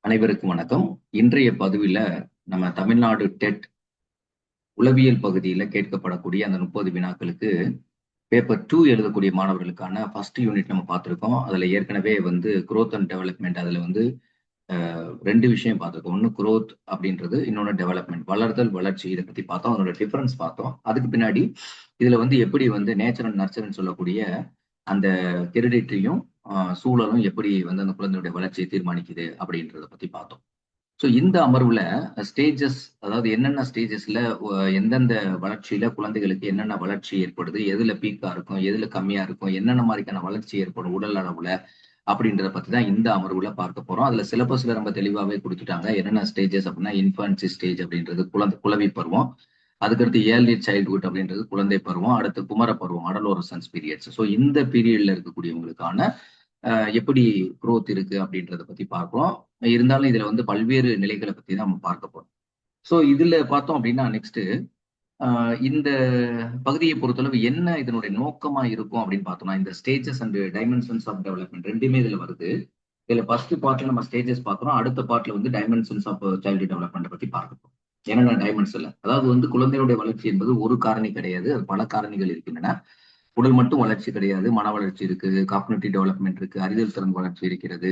அனைவருக்கும் வணக்கம். இன்றைய பதிவில் நம்ம தமிழ்நாடு டெட் உளவியல் பகுதியில் கேட்கப்படக்கூடிய அந்த 30 வினாக்களுக்கு பேப்பர் 2 எழுதக்கூடிய மாணவர்களுக்கான ஃபர்ஸ்ட் யூனிட் நம்ம பார்த்துருக்கோம். அதில் ஏற்கனவே growth அண்ட் டெவலப்மெண்ட் அதில் ரெண்டு விஷயம் பார்த்துருக்கோம். ஒன்று growth அப்படின்றது, இன்னொன்று டெவலப்மெண்ட், வளர்தல் வளர்ச்சி. இதை பற்றி பார்த்தோம், அதனோட டிஃபரன்ஸ் பார்த்தோம். அதுக்கு பின்னாடி இதில் எப்படி நேச்சர் அண்ட் நர்ச்சர்னு சொல்லக்கூடிய அந்த ஹெரிடிட்டியும் சூழலும் எப்படி அந்த குழந்தையுடைய வளர்ச்சியை தீர்மானிக்குது அப்படின்றத பற்றி பார்த்தோம். ஸோ இந்த அமர்வுல ஸ்டேஜஸ், அதாவது என்னென்ன ஸ்டேஜஸ்ல எந்தெந்த வளர்ச்சியில குழந்தைகளுக்கு என்னென்ன வளர்ச்சி ஏற்படுது, எதுல பீக்கா இருக்கும், எதுல கம்மியா இருக்கும், என்னென்ன மாதிரியான வளர்ச்சி ஏற்படும் உடல் அளவுல அப்படின்றத பத்தி தான் இந்த அமர்வுல பார்க்க போறோம். அதுல சிலபஸ்ல ரொம்ப தெளிவாவே கொடுத்துட்டாங்க. என்னென்ன ஸ்டேஜஸ் அப்படின்னா, இன்ஃபான்சி ஸ்டேஜ் அப்படின்றது குழவி பருவம், அதுக்கடுத்து ஏர்லி சைல்ட்ஹுட் அப்படின்றது குழந்தை பருவம், அடுத்து குமர பருவம் அடலோரசன்ஸ் பீரியட்ஸ். ஸோ இந்த பீரியட்ல இருக்கக்கூடியவங்களுக்கான எப்படி குரோத் இருக்கு அப்படின்றத பத்தி பார்ப்போம். இருந்தாலும் இதுல பல்வேறு நிலைகளை பத்தி தான் நம்ம பார்க்க போறோம். ஸோ இதுல பார்த்தோம் அப்படின்னா நெக்ஸ்ட் இந்த பகுதியை பொறுத்தளவு என்ன இதனுடைய நோக்கமா இருக்கும் அப்படின்னு பார்த்தோம்னா, இந்த stages and dimensions of development ரெண்டுமே இதுல வருது. இதுல ஃபர்ஸ்ட் பார்ட்ல நம்ம ஸ்டேஜஸ் பார்க்குறோம், அடுத்த பார்ட்ல டைமென்ஷன்ஸ் ஆஃப் சைல்டு டெவலப்மெண்ட் பத்தி பார்க்க என்னென்ன டைமென்ஷன்ல, அதாவது குழந்தையுடைய வளர்ச்சி என்பது ஒரு காரணி கிடையாது, அது பல காரணிகள் இருக்கின்றன. உடல் மட்டும் வளர்ச்சி கிடையாது, மன வளர்ச்சி இருக்கு, காக்னிட்டிவ் டெவலப்மெண்ட் இருக்கு, அறிதல் திறன் வளர்ச்சி இருக்கிறது.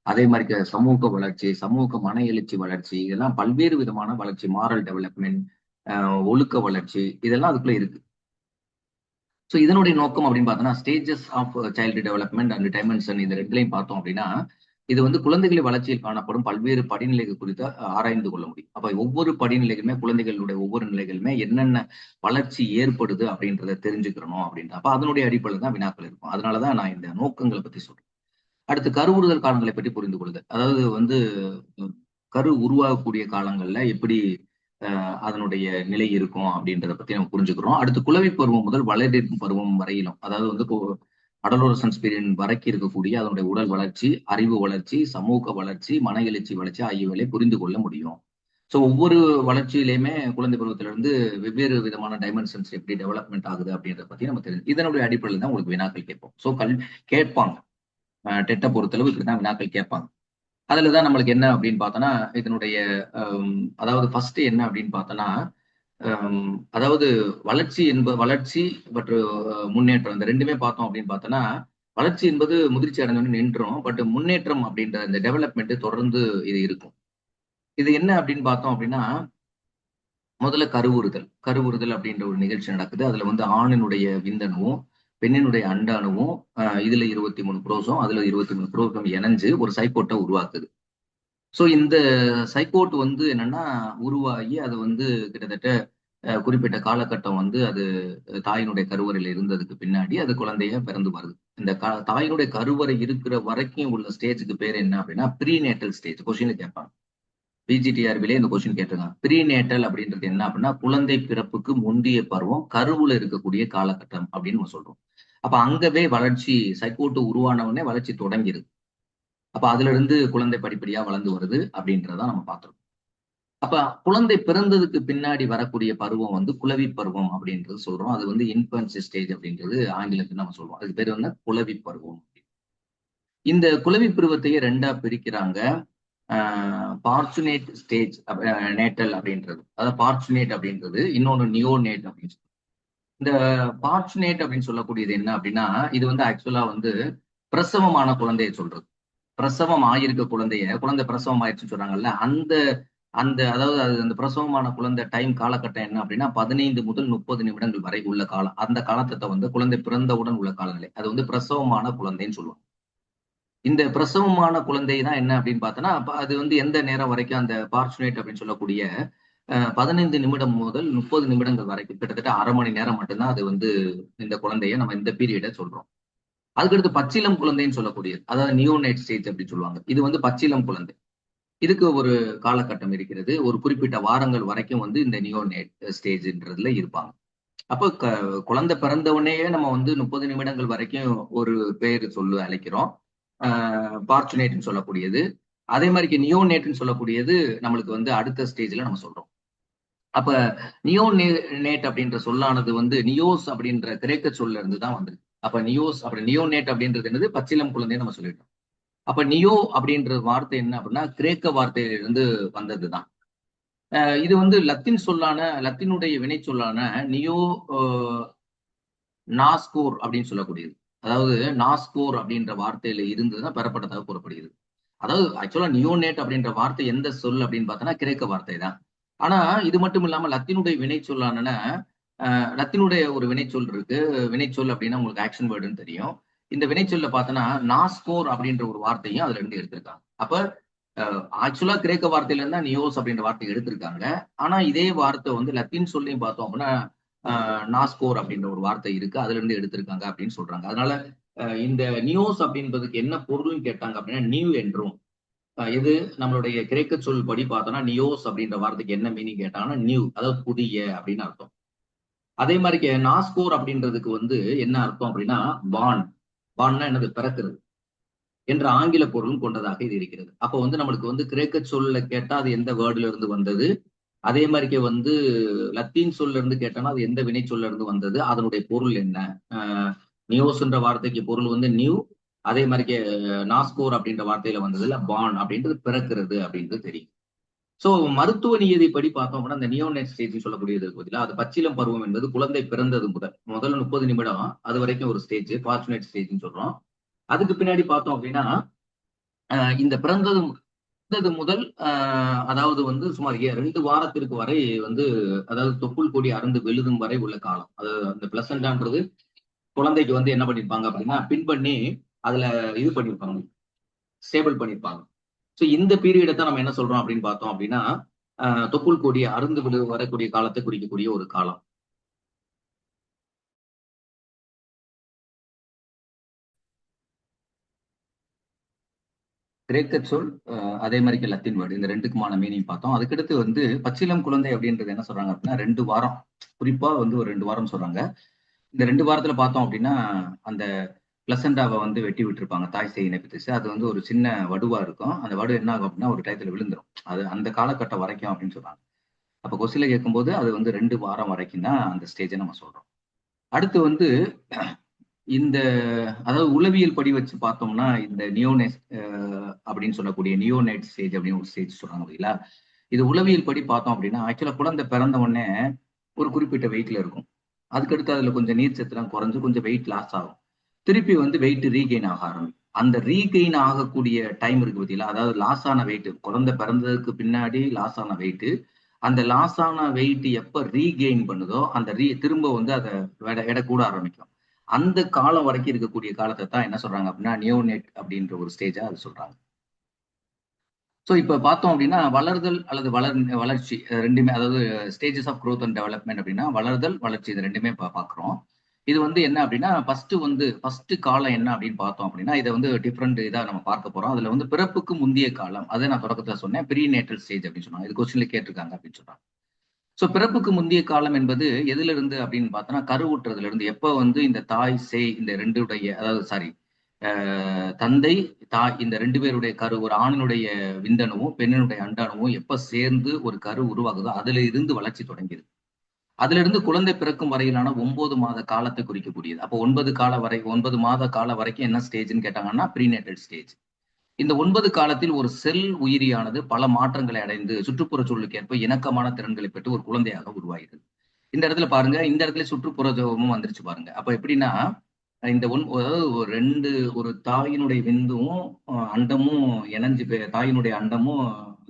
அதே மாதிரி சமூக வளர்ச்சி, சமூக மன எழுச்சி வளர்ச்சி, இதெல்லாம் பல்வேறு விதமான வளர்ச்சி, மாரல் டெவலப்மெண்ட், ஒழுக்க வளர்ச்சி, இதெல்லாம் அதுக்குள்ள இருக்கு. ஸோ இதனுடைய நோக்கம் அப்படின்னு பார்த்தோம்னா, stages of child development and dimension, இந்த ரெண்டுலையும் பார்த்தோம் அப்படின்னா, இது குழந்தைகளின் வளர்ச்சியில் காணப்படும் பல்வேறு படிநிலைகள் குறித்து ஆராய்ந்து கொள்ள முடியும். அப்ப ஒவ்வொரு படிநிலைகளுமே, குழந்தைகளுடைய ஒவ்வொரு நிலைகளுமே என்னென்ன வளர்ச்சி ஏற்படுது அப்படின்றத தெரிஞ்சுக்கிறணும் அப்படின்ற, அப்ப அதனுடைய அடிப்படையில் தான் வினாக்கள் இருக்கும். அதனாலதான் நான் இந்த நோக்கங்களை பத்தி சொல்றேன். அடுத்து கருவுறுதல் காலங்களை பற்றி புரிந்து கொள்ளுதல், அதாவது கரு உருவாகக்கூடிய காலங்கள்ல எப்படி அதனுடைய நிலை இருக்கும் அப்படின்றத பத்தி நம்ம புரிஞ்சுக்கிறோம். அடுத்து குளவி பருவம் முதல் வளரிடும் பருவம் வரையிலும், அதாவது அடலோரசன்ஸ் பீரியட் வரைக்கும் இருக்கக்கூடிய அதனுடைய உடல் வளர்ச்சி, அறிவு வளர்ச்சி, சமூக வளர்ச்சி, மன எழுச்சி வளர்ச்சி ஆகியவற்றை புரிந்து கொள்ள முடியும். ஸோ ஒவ்வொரு வளர்ச்சியிலையுமே குழந்தை பருவத்திலிருந்து வெவ்வேறு விதமான டைமென்ஷன்ஸ் எப்படி டெவலப்மெண்ட் ஆகுது அப்படின்றத பத்தி நம்ம தெரிஞ்சு, இதனுடைய அடிப்படையில் தான் உங்களுக்கு வினாக்கள் கேட்போம். ஸோ கேட்பாங்க, டெட்டை பொறுத்தளவு இப்படிதான் வினாக்கள் கேட்பாங்க. அதுலதான் நம்மளுக்கு என்ன அப்படின்னு பார்த்தோன்னா, இதனுடைய அதாவது ஃபர்ஸ்ட் என்ன அப்படின்னு பார்த்தோன்னா, அதாவது வளர்ச்சி மற்றும் முன்னேற்றம், இந்த ரெண்டுமே பார்த்தோம் அப்படின்னு பார்த்தோன்னா, வளர்ச்சி என்பது முதிர்ச்சி அடைஞ்சோன்னு நின்றோம், பட் முன்னேற்றம் அப்படின்ற இந்த டெவலப்மெண்ட் தொடர்ந்து இது இருக்கும். இது என்ன அப்படின்னு பார்த்தோம் அப்படின்னா, முதல்ல கருவுறுதல் அப்படின்ற ஒரு நிகழ்ச்சி நடக்குது. அதுல ஆணினுடைய விந்தணுவும் பெண்ணினுடைய அண்டாணுவும் இதுல 23 புரோசம், அதுல 23 புரோசம் இணைஞ்சு ஒரு சைக்கோட்டை உருவாக்குது. ஸோ இந்த சைக்கோட் என்னன்னா உருவாகி அது கிட்டத்தட்ட குறிப்பிட்ட காலகட்டம் அது தாயினுடைய கருவறையில இருந்ததுக்கு பின்னாடி அது குழந்தைய பிறந்து வருது. இந்த தாயினுடைய கருவறை இருக்கிற வரைக்கும் உள்ள ஸ்டேஜுக்கு பேர் என்ன அப்படின்னா ப்ரீநேட்டல் ஸ்டேஜ். கொஸ்டின் கேட்பாங்க, பிஜிடிஆர்பிலே இந்த கொஸ்டின் கேட்டிருக்காங்க. ப்ரீநேட்டல் அப்படின்றது என்ன அப்படின்னா, குழந்தை பிறப்புக்கு முந்தைய பருவம், கருவுல இருக்கக்கூடிய காலகட்டம் அப்படின்னு நம்ம சொல்றோம். அப்ப அங்கவே வளர்ச்சி, சைக்கோட்டு உருவானவுடனே வளர்ச்சி தொடங்கிருது. அப்ப அதுல இருந்து குழந்தை படிப்படியா வளர்ந்து வருது அப்படின்றத நம்ம பார்த்துருக்கோம். அப்ப குழந்தை பிறந்ததுக்கு பின்னாடி வரக்கூடிய பருவம் குளவி பருவம் அப்படின்றது சொல்றோம். அது இன்ஃபன்சி ஸ்டேஜ் அப்படின்றது ஆங்கிலத்தில் நம்ம சொல்றோம். அதுக்கு பேர் குளவி பருவம். இந்த குளவி பருவத்தையே ரெண்டா பிரிக்கிறாங்க. பார்ச்சுனேட் ஸ்டேஜ் நேட்டல் அப்படின்றது, அதாவது பார்ச்சுனேட் அப்படின்றது, இன்னொன்னு நியோநேட் அப்படின்னு சொல்லுவோம். இந்த பார்ச்சுனேட் அப்படின்னு சொல்லக்கூடியது என்ன அப்படின்னா, இது ஆக்சுவலா பிரசவமான குழந்தைய சொல்றது. பிரசவம் ஆயிருக்க குழந்தை பிரசவம் ஆயிடுச்சுன்னு சொல்றாங்கல்ல, அந்த அந்த அதாவது அந்த பிரசவமான குழந்தை டைம் காலகட்டம் என்ன அப்படின்னா 15 முதல் 30 நிமிடங்கள் வரை உள்ள காலம். அந்த காலத்தை குழந்தை பிறந்தவுடன் உள்ள காலநிலை, அது பிரசவமான குழந்தைன்னு சொல்லுவாங்க. இந்த பிரசவமான குழந்தை தான் என்ன அப்படின்னு பார்த்தோன்னா, அது எந்த நேரம் வரைக்கும் அந்த பார்ச்சுனேட் அப்படின்னு சொல்லக்கூடிய 15 நிமிடம் முதல் 30 நிமிடங்கள் வரைக்கும், கிட்டத்தட்ட அரை மணி நேரம் மட்டும்தான் அது இந்த குழந்தைய நம்ம இந்த பீரியட சொல்றோம். அதுக்கடுத்து பச்சிலம் குழந்தைன்னு சொல்லக்கூடியது, அதாவது நியோநேட் ஸ்டேஜ் அப்படின்னு சொல்லுவாங்க. இது பச்சிலம் குழந்தை. இதுக்கு ஒரு காலகட்டம் இருக்கிறது. ஒரு குறிப்பிட்ட வாரங்கள் வரைக்கும் இந்த நியோநேட் ஸ்டேஜ்ன்றதுல இருப்பாங்க. அப்போ குழந்தை பிறந்தவுடனே நம்ம 30 நிமிடங்கள் வரைக்கும் ஒரு பேர் சொல்லி அழைக்கிறோம், பார்ச்சுனேட்னு சொல்லக்கூடியது. அதே மாதிரி நியோநேட்னு சொல்லக்கூடியது நம்மளுக்கு அடுத்த ஸ்டேஜ்ல நம்ம சொல்றோம். அப்ப நியோநேட் அப்படின்ற சொல்லானது நியோஸ் அப்படின்ற கிரேக்க சொல்ல இருந்து தான் வந்திருக்கு. அப்ப நியோஸ் அப்படி நியோநேட் அப்படின்றது என்னது, பச்சிலம் குழந்தைன்னு நம்ம சொல்லிட்டோம். அப்ப நியோ அப்படின்ற வார்த்தை என்ன அப்படின்னா கிரேக்க வார்த்தையிலிருந்து வந்ததுதான். இது வந்து லத்தீனுடைய வினை சொல்லான நியோ நாஸ்கோர் அப்படின்னு சொல்லக்கூடியது. அதாவது நாஸ்கோர் அப்படின்ற வார்த்தையில இருந்துதான் பெறப்பட்டதாக கூறப்படுகிறது. அதாவது ஆக்சுவலா நியோனேட் அப்படின்ற வார்த்தை எந்த சொல் அப்படின்னு பார்த்தோன்னா கிரேக்க வார்த்தை தான். ஆனா இது மட்டும் இல்லாம லத்தீனுடைய வினை சொல்லான லத்தீனுடைய ஒரு வினைச்சொல் இருக்கு. வினைச்சொல் அப்படின்னா உங்களுக்கு ஆக்ஷன் வேர்டுன்னு தெரியும். இந்த வினைச்சொல்ல பார்த்தோன்னா நாஸ்கோர் அப்படின்ற ஒரு வார்த்தையும் அதுல இருந்து எடுத்திருக்காங்க. அப்ப ஆக்சுவலா கிரேக்க வார்த்தையில இருந்தா நியோஸ் அப்படின்ற வார்த்தை எடுத்திருக்காங்க. ஆனா இதே வார்த்தை வந்து லத்தீன் சொல்லையும் பார்த்தோம் அப்படின்னா நாஸ்கோர் அப்படின்ற ஒரு வார்த்தை இருக்கு, அதுல இருந்து எடுத்திருக்காங்க அப்படின்னு சொல்றாங்க. அதனால இந்த நியோஸ் அப்படின்றதுக்கு என்ன பொருள்னு கேட்டாங்க அப்படின்னா நியூ என்றும், இது நம்மளுடைய கிரேக்க சொல் படி பார்த்தோம்னா நியோஸ் அப்படின்ற வார்த்தைக்கு என்ன மீனிங் கேட்டாங்கன்னா நியூ, அதாவது புதிய அப்படின்னு அர்த்தம். அதே மாதிரி நாஸ்கோர் அப்படின்றதுக்கு வந்து என்ன அர்த்தம் அப்படின்னா பான். பான்னா என்னது, பிறக்கிறது என்ற ஆங்கில பொருளும் கொண்டதாக இது இருக்கிறது. அப்போ வந்து நம்மளுக்கு வந்து கிரேக்க சொல்ல கேட்டா அது எந்த வேர்டுல இருந்து வந்தது, அதே மாதிரி வந்து லத்தீன் சொல்ல இருந்து கேட்டோம்னா அது எந்த வினை சொல்ல இருந்து வந்தது, அதனுடைய பொருள் என்ன. நியோஸ்ன்ற வார்த்தைக்கு பொருள் வந்து நியூ, அதே மாதிரி நாஸ்கோர் அப்படின்ற வார்த்தையில வந்ததுல பான் அப்படின்றது பிறக்கிறது அப்படின்றது தெரியும். சோ மருத்துவ நியதிப்படி பார்த்தோம் அப்படின்னா அந்த நியோனேட் ஸ்டேஜ் சொல்லக்கூடியது பதிலா அது பச்சிலம் பருவம் என்பது குழந்தை பிறந்தது முதல் 30 நிமிடம் அது வரைக்கும் ஒரு ஸ்டேஜ் ஃபார்ச்சுனேட் ஸ்டேஜ்னு சொல்றோம். அதுக்கு பின்னாடி பார்த்தோம் அப்படின்னா இந்த பிறந்தது முதல் அதாவது வந்து சுமார் 2 வாரத்திற்கு வரை வந்து, அதாவது தொப்புள் கொடி அருந்து விழுதும் வரை உள்ள காலம். அதாவது அந்த பிளசண்டான்றது குழந்தைக்கு வந்து என்ன பண்ணிருப்பாங்க அப்படின்னா பின் பண்ணி அதுல இது பண்ணிருப்பாங்க, ஸ்டேபிள் பண்ணிருப்பாங்க. சோ இந்த பீரியடை தான் நம்ம என்ன சொல்றோம் அப்படின்னு பார்த்தோம் அப்படின்னா தொப்புள் கொடி அருந்து விழு வரக்கூடிய காலத்தை குறிக்கக்கூடிய ஒரு காலம். கிரேக்க சொல் அதே மாதிரி லத்தீன் வேர்டு, இந்த ரெண்டுக்குமான மீனிங் பார்த்தோம். அதுக்கடுத்து வந்து பச்சிலம் குழந்தை அப்படின்றது என்ன சொல்றாங்க அப்படின்னா 2 வாரம், குறிப்பா வந்து ஒரு 2 வாரம் சொல்றாங்க. இந்த 2 வாரத்துல பார்த்தோம் அப்படின்னா அந்த பிளசண்டாவை வந்து வெட்டி விட்டுருப்பாங்க, தாய் சேய் இணைப்பித்து. அது வந்து ஒரு சின்ன வடுவா இருக்கும். அந்த வடு என்ன ஆகும் அப்படின்னா ஒரு டயத்துல விழுந்துரும். அது அந்த காலகட்டம் வரைக்கும் அப்படின்னு சொல்றாங்க. அப்ப கொஸ்டின்ல கேட்கும்போது அது வந்து 2 வாரம் வரைக்கும் தான் அந்த ஸ்டேஜை நம்ம சொல்றோம். அடுத்து வந்து இந்த அதாவது உளவியல் படி வச்சு பார்த்தோம்னா இந்த நியோனேஸ் அப்படின்னு சொல்லக்கூடிய நியோனேட் ஸ்டேஜ் அப்படின்னு ஒரு ஸ்டேஜ் சொல்றாங்க இல்லைங்களா. இது உளவியல் படி பார்த்தோம் அப்படின்னா ஆக்சுவலா குழந்தை பிறந்த உடனே ஒரு குறிப்பிட்ட வெயிட்ல இருக்கும். அதுக்கடுத்து அதுல கொஞ்சம் நீர் சத்துலாம் குறைஞ்சு கொஞ்சம் வெயிட் லாஸ் ஆகும். திருப்பி வந்து வெயிட் ரீகெயின் ஆக ஆரம்பிக்கும். அந்த ரீகெயின் ஆகக்கூடிய டைம் இருக்கு பார்த்தீங்களா, அதாவது லாஸ் ஆன வெயிட், குழந்தை பிறந்ததுக்கு பின்னாடி லாஸ் ஆன வெயிட், அந்த லாஸ் ஆன வெயிட் எப்ப ரீகெயின் பண்ணுதோ அந்த திரும்ப வந்து அதை எடை கூட ஆரம்பிக்கும். அந்த காலம் வரைக்கும் இருக்கக்கூடிய காலத்தை தான் என்ன சொல்றாங்க அப்படின்னா நியோனேட் அப்படின்ற ஒரு ஸ்டேஜா அது சொல்றாங்க. ஸோ இப்போ பார்த்தோம் அப்படின்னா வளர்தல் அல்லது வளர்ச்சி ரெண்டுமே, அதாவது stages of growth and development அப்படின்னா வளர்தல் வளர்ச்சி இது ரெண்டுமே பார்க்குறோம். இது வந்து என்ன அப்படின்னா ஃபர்ஸ்ட் காலம் என்ன அப்படின்னு பார்த்தோம் அப்படின்னா இதை வந்து டிஃப்ரெண்ட் இதாக நம்ம பார்க்க போறோம். அதுல வந்து பிறப்புக்கு முந்தைய காலம், அதை நான் தொடக்கத்துல சொன்னேன், ப்ரீ நேட்டல் ஸ்டேஜ் அப்படின்னு சொன்னாங்க. இது கொஸ்டின்ல கேட்டிருக்காங்க அப்படின்னு சொல்றாங்க. ஸோ பிறப்புக்கு முந்தைய காலம் என்பது எதுல இருந்து அப்படின்னு பார்த்தோம்னா கருவுற்றதுல இருந்து. எப்ப வந்து இந்த தாய் சேய் இந்த ரெண்டுடைய, அதாவது சாரி தந்தை தாய் இந்த 2 பேருடைய கரு, ஒரு ஆணினுடைய விந்தணுவும் பெண்ணினுடைய அண்டாணுவும் எப்ப சேர்ந்து ஒரு கரு உருவாகுதோ அதுல இருந்து வளர்ச்சி தொடங்கியது. அதுல இருந்து குழந்தை பிறக்கும் வரையிலான 9 மாத காலத்தை குறிக்கக்கூடியது. அப்போ 9 மாத கால வரைக்கும் என்ன ஸ்டேஜ்னு கேட்டாங்கன்னா ப்ரீநேட்டல் ஸ்டேஜ். இந்த 9 காலத்தில் ஒரு செல் உயிரியானது பல மாற்றங்களை அடைந்து சுற்றுப்புற சூழலுக்கு ஏற்ப இணக்கமான திறன்களை பெற்று ஒரு குழந்தையாக உருவாகிறது. இந்த இடத்துல பாருங்க, இந்த இடத்துல சுற்றுப்புறமும் வந்துருச்சு பாருங்க. அப்ப எப்படின்னா இந்த அதாவது ஒரு தாயினுடைய விந்தும் அண்டமும் இணைஞ்சு, தாயினுடைய அண்டமும்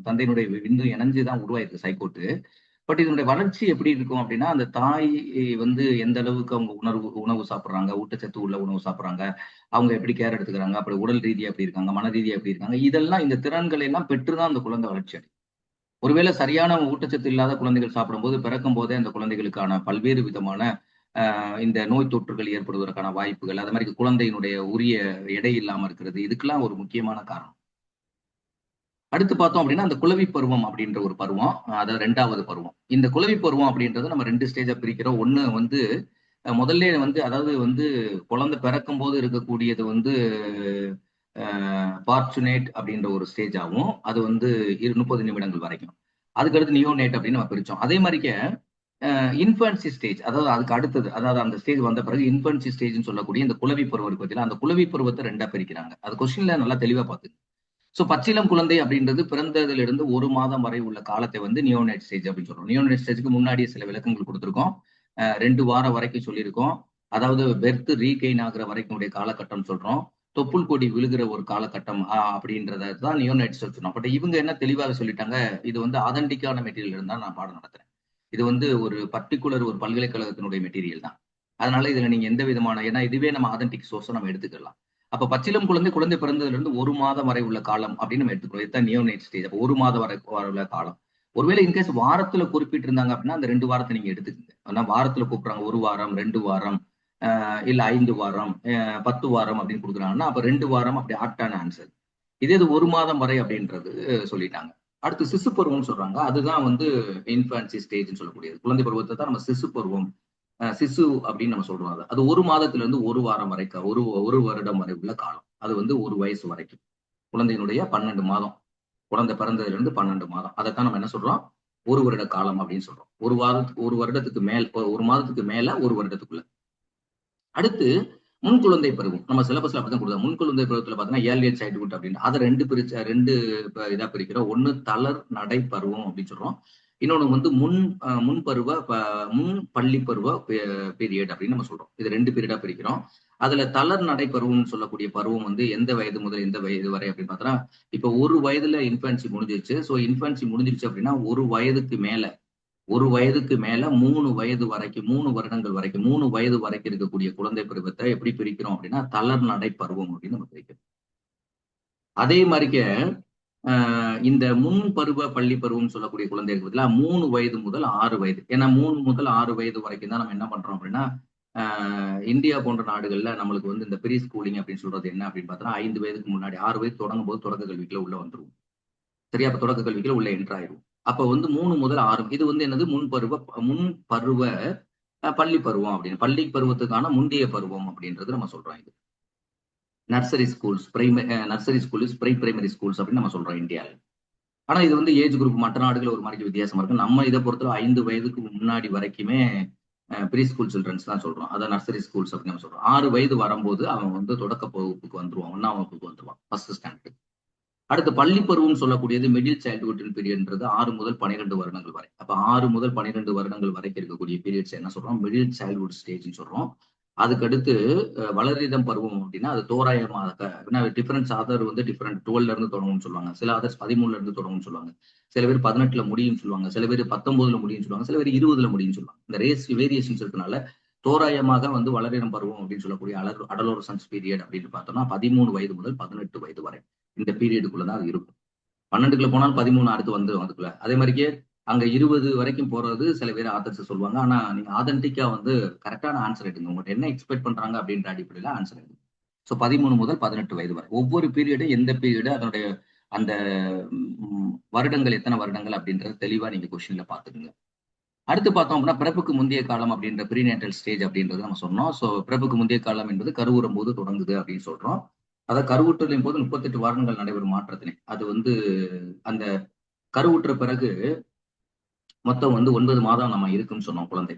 தந்தையினுடைய விந்தும் இணைஞ்சுதான் உருவாயிருக்கு சைக்கோட்டு. பட் இதனுடைய வளர்ச்சி எப்படி இருக்கும் அப்படின்னா அந்த தாய் வந்து எந்த அளவுக்கு அவங்க உணவு சாப்பிட்றாங்க, ஊட்டச்சத்து உள்ள உணவு சாப்பிட்றாங்க, அவங்க எப்படி கேர் எடுத்துக்கிறாங்க, அப்படி உடல் ரீதியா எப்படி இருக்காங்க, மன ரீதியா எப்படி இருக்காங்க, இதெல்லாம் இந்த திறன்களை எல்லாம் பெற்றுதான் அந்த குழந்தை வளர்ச்சி அடையும். ஒருவேளை சரியான ஊட்டச்சத்து இல்லாத குழந்தைகள் சாப்பிடும்போது பிறக்கும் போதே அந்த குழந்தைகளுக்கான பல்வேறு விதமான இந்த நோய் தொற்றுகள் ஏற்படுவதற்கான வாய்ப்புகள், அது மாதிரி குழந்தையினுடைய உரிய எடை இல்லாம இருக்கிறது, இதுக்கெல்லாம் ஒரு முக்கியமான காரணம். அடுத்து பார்த்தோம் அப்படின்னா அந்த குளவி பருவம் அப்படின்ற ஒரு பருவம், அதாவது 2வது பருவம். இந்த குளவி பருவம் அப்படின்றது நம்ம 2 ஸ்டேஜா பிரிக்கிறோம். ஒண்ணு வந்து முதல்ல வந்து அதாவது வந்து குழந்தை பிறக்கும் போது இருக்கக்கூடியது வந்து பார்ச்சுனேட் அப்படின்ற ஒரு ஸ்டேஜாகவும் அது வந்து 30 நிமிடங்கள் வரைக்கும். அதுக்கடுத்து நியோனேட் அப்படின்னு நம்ம பிரிச்சோம். அதே மாதிரிக்க இன்ஃபன்சி ஸ்டேஜ், அதாவது அதுக்கு அடுத்தது, அதாவது அந்த ஸ்டேஜ் வந்த பிறகு இன்ஃபன்சி ஸ்டேஜ்னு சொல்லக்கூடிய இந்த குளவி பருவம் இருக்கு பார்த்தீங்களா, அந்த குளவி பருவத்தை ரெண்டா பிரிக்கிறாங்க. அது கொஸ்டின்ல நல்லா தெளிவா பார்த்துங்க. ஸோ பச்சிளம் குழந்தை அப்படின்றது பிறந்ததிலிருந்து 1 மாதம் வரை உள்ள காலத்தை வந்து நியோனேட் ஸ்டேஜ் அப்படின்னு சொல்றோம். நியோனேட் ஸ்டேஜ்க்கு முன்னாடியே சில விளக்கங்கள் கொடுத்துருக்கோம். 2 வாரம் வரைக்கும் சொல்லியிருக்கோம். அதாவது பெர்த் ரீகெயின் ஆகுற வரைக்கும் உடைய காலகட்டம் சொல்றோம். தொப்புள் கொடி விழுகிற ஒரு காலகட்டம் அப்படின்றத தான் நியோனேட் ஸ்டேஜ் சொன்னோம். பட் இவங்க என்ன தெளிவாக சொல்லிட்டாங்க, இது வந்து ஆதென்டிக்கான மெட்டீரியல் இருந்தா நான் பாடம் நடத்துறேன். இது வந்து ஒரு பர்டிகுலர் ஒரு பல்கலைக்கழகத்தினுடைய மெட்டீரியல் தான். அதனால இதுல நீங்க எந்த விதமான, ஏன்னா இதுவே நம்ம ஆதென்டிக் சோர்ஸை நம்ம எடுத்துக்கலாம். அப்ப பச்சிளம் குழந்தை பிறந்ததுல இருந்து 1 மாதம் வரை உள்ள காலம் அப்படின்னு நம்ம எடுத்துக்கிறோம். இதுதான் நியோனேட் ஸ்டேஜ். அப்போ 1 மாதம் வரை உள்ள காலம். ஒருவேளை இன்கேஸ் வாரத்துல குறிப்பிட்டு இருந்தாங்க அப்படின்னா அந்த 2 வாரத்தை நீங்க எடுத்துக்கங்க. ஆனா வாரத்துல கூப்பிடுறாங்க 1 வாரம், 2 வாரம், இல்ல 5 வாரம், 10 வாரம் அப்படின்னு கொடுக்குறாங்கன்னா அப்ப 2 வாரம் அப்படி ஆப்டான ஆன்சர். இதே இது 1 மாதம் வரை அப்படின்றது சொல்லிட்டாங்க. அடுத்து சிசு பருவம்னு சொல்றாங்க. அதுதான் வந்து இன்ஃபான்சி ஸ்டேஜ்னு சொல்லக்கூடியது. குழந்தை பருவத்தை தான் நம்ம சிசு பருவம், சிசு அப்படின்னு நம்ம சொல்றோம். அது 1 மாதத்துல இருந்து 1 வாரம் வரைக்கும், ஒரு வருடம் வரை உள்ள காலம். அது வந்து 1 வயசு வரைக்கும். குழந்தையினுடைய 12 மாதம், குழந்தை பிறந்ததுல இருந்து 12 மாதம். அதைத்தான் நம்ம என்ன சொல்றோம், 1 வருட காலம் அப்படின்னு சொல்றோம். ஒரு வருடத்துக்கு மேல், 1 மாதத்துக்கு மேல 1 வருடத்துக்குள்ள. அடுத்து முன்குழந்தை பருவம். நம்ம சிலபஸ்ல அப்படிதான் கொடுத்தோம். முன்குழந்தை பருவத்துல பாத்தீங்கன்னா ஏர்லியர் சைல்ட்ஹுட் அப்படின்னு அதை ரெண்டு இதா பிரிக்கிறோம். ஒண்ணு தளர் நடை பருவம் அப்படின்னு சொல்றோம். இன்னொன்னு வந்து முன் பள்ளி பருவ பீரியட் அப்படின்னு நம்ம சொல்றோம். இது 2 பீரியடா பிரிக்கிறோம். அதுல தளர் நடை பருவம்னு சொல்லக்கூடிய பருவம் வந்து எந்த வயது முதல் எந்த வயது வரை அப்படின்னு பார்த்தா, இப்ப 1 வயதுல இன்ஃபன்சி முடிஞ்சிருச்சு. ஸோ இன்ஃபன்சி முடிஞ்சிருச்சு அப்படின்னா 1 வயதுக்கு மேல 3 வயது வரைக்கும், 3 வருடங்கள் வரைக்கும், 3 வயது வரைக்கும் இருக்கக்கூடிய குழந்தை பருவத்தை எப்படி பிரிக்கிறோம் அப்படின்னா தளர் நடை பருவம் அப்படின்னு நம்ம பிரிக்கிறோம். அதே மாதிரிக்க இந்த முன் பருவ பள்ளி பருவம் சொல்லக்கூடிய குழந்தைகளுக்கு பதிலா 3 வயது முதல் 6 வயது. ஏன்னா 3 முதல் 6 வயது வரைக்கும் தான் நம்ம என்ன பண்றோம் அப்படின்னா, இந்தியா போன்ற நாடுகள்ல நம்மளுக்கு வந்து இந்த ப்ரீ ஸ்கூலிங் அப்படின்னு சொல்றது என்ன அப்படின்னு பார்த்தோம்னா 5 வயதுக்கு முன்னாடி 6 வயது தொடங்கும் போது தொடக்க கல்விக்குள்ள உள்ள வந்துருவோம். சரியா? அப்ப தொடக்க கல்விக்குள்ள உள்ள என்டர் ஆயிரும். அப்ப வந்து 3 முதல் 6 இது வந்து என்னது முன் பருவ பள்ளி பருவம் அப்படின்னு, பள்ளி பருவத்துக்கான முந்தைய பருவம் அப்படின்றது நம்ம சொல்றோம். இது nursery schools, nursery schools, primary schools அப்படின்னு நம்ம சொல்றோம் இந்தியாவில். ஆனா இது வந்து ஏஜ் குரூப் மற்ற நாடுகள் ஒரு மாதிரி வித்தியாசமா இருக்கு. நம்ம இதை பொறுத்தவரை 5 வயதுக்கு முன்னாடி வரைக்குமே ப்ரீ ஸ்கூல் சில்ட்ரன்ஸ் தான் சொல்றோம். அதான் நர்சரி ஸ்கூல்ஸ் அப்படின்னு நம்ம சொல்றோம். 6 வயது வரும்போது அவன் வந்து தொடக்க வகுப்புக்கு வந்துருவான், 1ஆம் வகுப்புக்கு வந்துருவான், ஃபர்ஸ்ட் ஸ்டாண்டர்ட். அடுத்து பள்ளி பருவம் சொல்லக்கூடியது மிடில் சைல்ட்ஹுட் பீரியட்ன்றது 6 முதல் 12 வருடங்கள் வரை. அப்ப 6 முதல் 12 வருடங்கள் வரைக்கும் இருக்கக்கூடிய பீரியட்ஸ் என்ன சொல்றோம், மிடில் சைல்ட்ஹுட் ஸ்டேஜ்னு சொல்றோம். அதுக்கடுத்து வளரிதம் பருவம் அப்படின்னா அது தோராயமாக டிஃபரன்ஸ் ஆதர் வந்து டிஃபரெண்ட் 12ல இருந்து தொடங்கும்னு சொல்லுவாங்க. சில ஆதர்ஸ் 13ல இருந்து தொடங்கும்னு சொல்லுவாங்க. சில பேர் 18ல முடியும்னு சொல்லுவாங்க. சில பேர் 19ல முடியும்னு சொல்லுவாங்க. சில பேர் 20ல முடியும்னு சொல்லுவாங்க. இந்த வேரியேஷன்ஸ் இருக்கனால தோராயமாக வந்து வளரினம் பருவம் அப்படின்னு சொல்லக்கூடிய அடலோரசன்ஸ் பீரியட் அப்படின்னு பார்த்தோம்னா 13 வயது முதல் 18 வயது வரை இந்த பீரியடுக்குள்ளதான் அது இருக்கும். 12க்குள்ள போனாலும் 13 அடுத்து வந்து அதுக்குள்ள. அதே மாதிரிக்கே அங்க 20 வரைக்கும் போறது சில பேர் ஆத்தர்ஸ் சொல்லுவாங்க. ஆனா நீங்க ஆதென்டிக்கா வந்து கரெக்டான ஆன்சர் எடுங்க. உங்கள்கிட்ட என்ன எக்ஸ்பெக்ட் பண்றாங்க அப்படின்ற அடிப்படையில ஆன்சர் எடுங்க. ஸோ 13 முதல் 18 வயது வரை ஒவ்வொரு பீரியடும் எந்த பீரியடு அதனுடைய அந்த வருடங்கள் எத்தனை வருடங்கள் அப்படின்றத தெளிவா நீங்க கொஸ்டின்ல பாத்துக்கோங்க. அடுத்து பார்த்தோம் அப்படின்னா பிறப்புக்கு முந்தைய காலம் அப்படின்ற ப்ரீநேட்டல் ஸ்டேஜ் அப்படின்றது நம்ம சொன்னோம். ஸோ பிறப்புக்கு முந்தைய காலம் என்பது கருவுறும் போது தொடங்குது அப்படின்னு சொல்றோம். அதாவது கருவுற்றலின் போது 38 வாரங்கள் நடைபெறும் மாற்றத்தினை அது வந்து அந்த கருவுற்ற பிறகு மொத்தம் வந்து 9 மாதம் நம்ம இருக்குன்னு சொன்னோம் குழந்தை.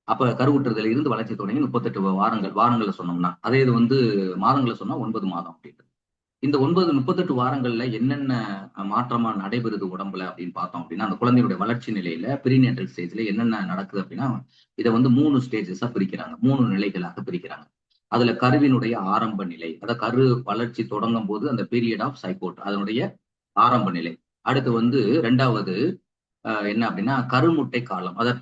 அப்ப கருவுற்றதுல இருந்து வளர்ச்சி தொடங்கி 38 வாரங்கள்ல சொன்னோம்னா, அதே இது வந்து மாதங்களை சொன்னா 9 மாதம் அப்படின்றது. இந்த 38 வாரங்கள்ல என்னென்ன மாற்றமா நடைபெறுது உடம்புல அப்படின்னு பார்த்தோம் அப்படின்னா, அந்த குழந்தையுடைய வளர்ச்சி நிலையில ப்ரீநேட்டல் ஸ்டேஜ்ல என்னென்ன நடக்குது அப்படின்னா, இதை வந்து 3 ஸ்டேஜஸா பிரிக்கிறாங்க, 3 நிலைகளாக பிரிக்கிறாங்க. அதுல கருவினுடைய ஆரம்ப நிலை, அதாவது கரு வளர்ச்சி தொடங்கும் போது அந்த பீரியட் ஆஃப் சைகோட் அதனுடைய ஆரம்ப நிலை. அடுத்து வந்து 2வது என்ன அப்படின்னா கருமுட்டை காலம், அதாவது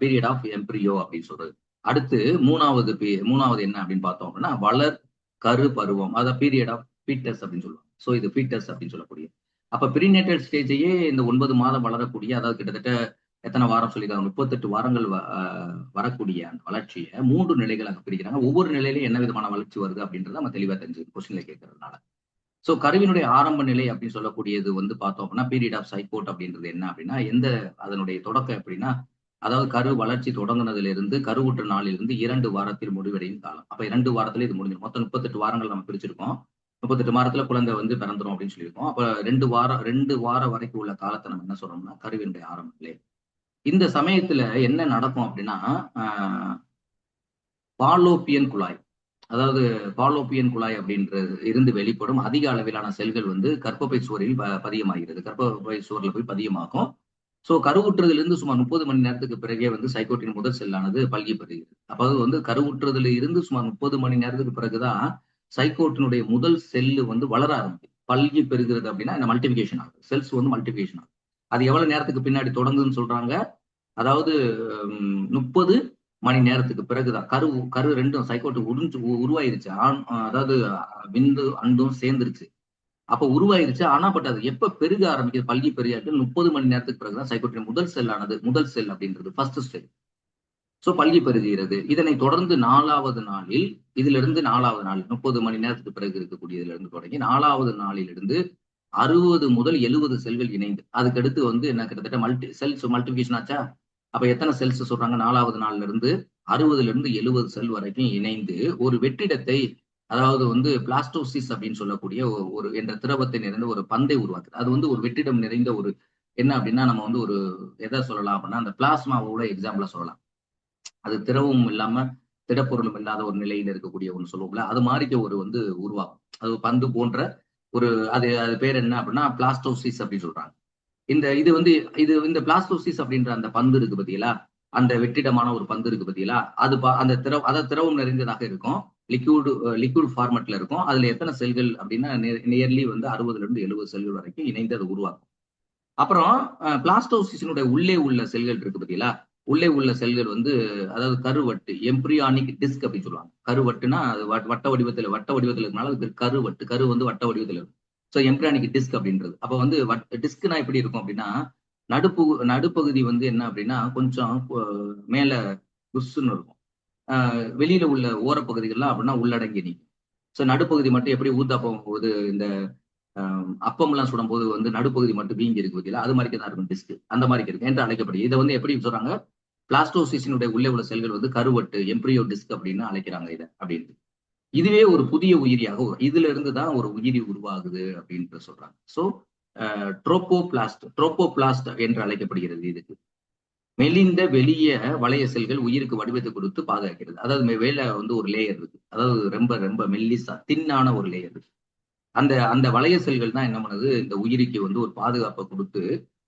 பீரியட் ஆஃப் எம்பிரியோ அப்படின்னு சொல்றது. அடுத்து 3வது என்ன அப்படின்னு பார்த்தோம் அப்படின்னா வளர் கரு பருவம், அதாவது பீரியட் ஆஃப் ஃபீட்டஸ் அப்படின்னு சொல்லுவாங்க. ஸோ இது ஃபீட்டஸ் அப்படின்னு சொல்லக்கூடிய. அப்ப ப்ரீநேட்டல் ஸ்டேஜையே இந்த 9 மாதம் வளரக்கூடிய, அதாவது கிட்டத்தட்ட எத்தனை வாரம் சொல்லியிருக்காங்க, 38 வாரங்கள் வரக்கூடிய அந்த வளர்ச்சியை 3 நிலைகளாக பிரிக்கிறாங்க. ஒவ்வொரு நிலையிலும் என்ன விதமான வளர்ச்சி வருது அப்படின்றத நம்ம தெளிவா தெரிஞ்சுக்கணும் கொஸ்டின்ல கேட்கறதுனால. சோ கருவினுடைய ஆரம்ப நிலை அப்படின்னு சொல்லக்கூடியது வந்து பார்த்தோம் அப்படின்னா பீரியட் ஆஃப் சைகோட் அப்படின்றது என்ன அப்படின்னா அதனுடைய தொடக்கம் எப்படின்னா, அதாவது கரு வளர்ச்சி தொடங்குனதுல இருந்து கருவுற்ற நாளிலிருந்து 2 வாரத்தில் முடிவடையும் காலம். அப்ப 2 வாரத்துல இது முடிஞ்சிடும். மொத்தம் 38 வாரங்கள் நம்ம பிரிச்சிருக்கோம். 38 வாரத்துல குழந்தை வந்து பிறந்துரும் அப்படின்னு சொல்லியிருக்கோம். அப்ப 2 வாரம் வரைக்கும் உள்ள காலத்தை நம்ம என்ன சொல்றோம்னா கருவினுடைய ஆரம்ப நிலை. இந்த சமயத்துல என்ன நடக்கும் அப்படின்னா பாலோப்பியன் குழாய், அதாவது பாலோப்பியன் குழாய் அப்படின்றது இருந்து வெளிப்படும் அதிக அளவிலான செல்கள் வந்து கர்ப்பப்பை சுவரில் பதியமாகிறது. கர்ப்பப்பை சுவரில் போய் பதியமாகும். சோ கருவுற்றதிலிருந்து சுமார் 30 மணி நேரத்துக்கு பிறகே வந்து சைக்கோட்டின் முதல் செல்லானது பல்கி பெறுகிறது. அதாவது வந்து கருவுற்றதுல இருந்து சுமார் 30 மணி நேரத்துக்கு பிறகுதான் சைக்கோட்டினுடைய முதல் செல்லு வந்து வளர ஆரம்பிக்கும். பல்கி பெறுகிறது அப்படின்னா இந்த மல்டிபிகேஷன் ஆகுது. செல்ஸ் வந்து மல்டிபிகேஷன் ஆகுது. அது எவ்வளவு நேரத்துக்கு பின்னாடி தொடங்குதுன்னு சொல்றாங்க? அதாவது 30 மணி நேரத்துக்கு பிறகுதான் கரு ரெண்டும் சைக்கோட்டு உருவாயிருச்சு. அதாவது விந்து அண்டும் சேர்ந்துருச்சு. அப்ப உருவாயிருச்சு. ஆனா பட் அது எப்ப பெருக ஆரம்பிக்குது, பல்கி பெருக 30 மணி நேரத்துக்கு பிறகுதான் சைக்கோட்டின் முதல் செல் அப்படின்றது ஃபர்ஸ்ட் ஸ்டெப். சோ பல்கி பெருகிறது. இதனை தொடர்ந்து 4வது நாளில், இதிலிருந்து 4வது நாள் 30 மணி நேரத்துக்கு பிறகு இருக்கக்கூடியதுல இருந்து தொடங்கி 4வது நாளிலிருந்து 60 முதல் 70 செல்கள் இணைந்து, அதுக்கடுத்து வந்து என்ன கிட்டத்தட்ட செல்ஸ் மல்டிபிகேஷன் ஆச்சா? அப்ப எத்தனை செல்ஸ் சொல்றாங்க? 4வது நாள்ல இருந்து 60ல இருந்து 70 செல் வரைக்கும் இணைந்து ஒரு வெற்றிடத்தை, அதாவது வந்து பிளாஸ்டோசிஸ் அப்படின்னு சொல்லக்கூடிய ஒரு என்ற திரவத்தை நிறைந்த ஒரு பந்தை உருவாக்குது. அது வந்து ஒரு வெற்றிடம் நிறைந்த ஒரு என்ன அப்படின்னா, நம்ம வந்து ஒரு எதை சொல்லலாம் அப்படின்னா, அந்த பிளாஸ்மாவோட எக்ஸாம்பிளா சொல்லலாம். அது திரவமும் இல்லாம திடப்பொருளும் இல்லாத ஒரு நிலையில இருக்கக்கூடிய ஒன்று சொல்லுவோம்ல, அது மாதிரி ஒரு வந்து உருவாகும். அது பந்து போன்ற ஒரு அது அது பேர் என்ன அப்படின்னா பிளாஸ்டோசிஸ் அப்படின்னு சொல்றாங்க. இது வந்து இந்த பிளாஸ்டோசிஸ் அப்படின்ற அந்த பந்து இருக்கு பாத்தீங்களா, அந்த வெற்றிடமான ஒரு பந்து இருக்கு பாத்தீங்களா, அது அந்த திரவம் நிறைந்ததாக இருக்கும். லிக்விட் ஃபார்மட்ல இருக்கும். அதுல எத்தனை செல்கள் அப்படின்னா நியர்லி வந்து 60ல இருந்து 70 செல்கள் வரைக்கும் இணைந்து அது உருவாக்கும். அப்புறம் பிளாஸ்டோசிஸினுடைய உள்ளே உள்ள செல்கள் இருக்கு பாத்தீங்களா, உள்ளே உள்ள செல்கள் வந்து அதாவது கருவட்டு, எம்பிரியானிக் டிஸ்க் அப்படின்னு சொல்லுவாங்க. கருவட்டுனா அது வட்ட வடிவத்துல இருக்கனால அது கருவட்டு. கரு வந்து வட்ட வடிவத்துல இருக்கும். ஸோ எம்பிரியானிக் டிஸ்க் அப்படின்றது. அப்ப வந்து டிஸ்க்னா எப்படி இருக்கும் அப்படின்னா, நடுப்பகுதி வந்து என்ன அப்படின்னா கொஞ்சம் மேல புஷ்ன்னு இருக்கும். வெளியில உள்ள ஓரப்பகுதிகள்லாம் அப்படின்னா உள்ளடங்கி நிற்கும். ஸோ நடுப்பகுதி மட்டும் எப்படி ஊத்தாப்பம் போது இந்த அப்பம் எல்லாம் சுடும் போது வந்து நடுப்பகுதி மட்டும் வீங்கி இருக்கு பார்த்தீங்களா, அது மாதிரி தான் இருக்கும் டிஸ்க். அந்த மாதிரி இருக்கு என்று அழைக்கப்படுது. இதை வந்து எப்படி சொல்றாங்க? பிளாஸ்டோசிஸினுடைய உள்ளே உள்ள செல்கள் வந்து கருவட்டு, எம்பிரியோ டிஸ்க் அப்படின்னு அழைக்கிறாங்க இதை அப்படின்னு. இதுவே ஒரு புதிய உயிரியாக இதுல இருந்து தான் ஒரு உயிரி உருவாகுது அப்படின்னு சொல்றாங்க. சோ ட்ரோபோபிளாஸ்ட் என்று அழைக்கப்படுகிறது இதுக்கு. மெலிந்த வெளிய வளைய செல்கள் உயிருக்கு வடிவத்தை கொடுத்து பாதுகாக்கிறது. அதாவது மேல வந்து ஒரு லேயர் இருக்கு. அதாவது ரொம்ப ரொம்ப மெல்லிசா தின்னான ஒரு லேயர் இருக்கு. அந்த அந்த வளைய செல்கள் தான் என்ன பண்ணுது, இந்த உயிரிக்கு வந்து ஒரு பாதுகாப்பை கொடுத்து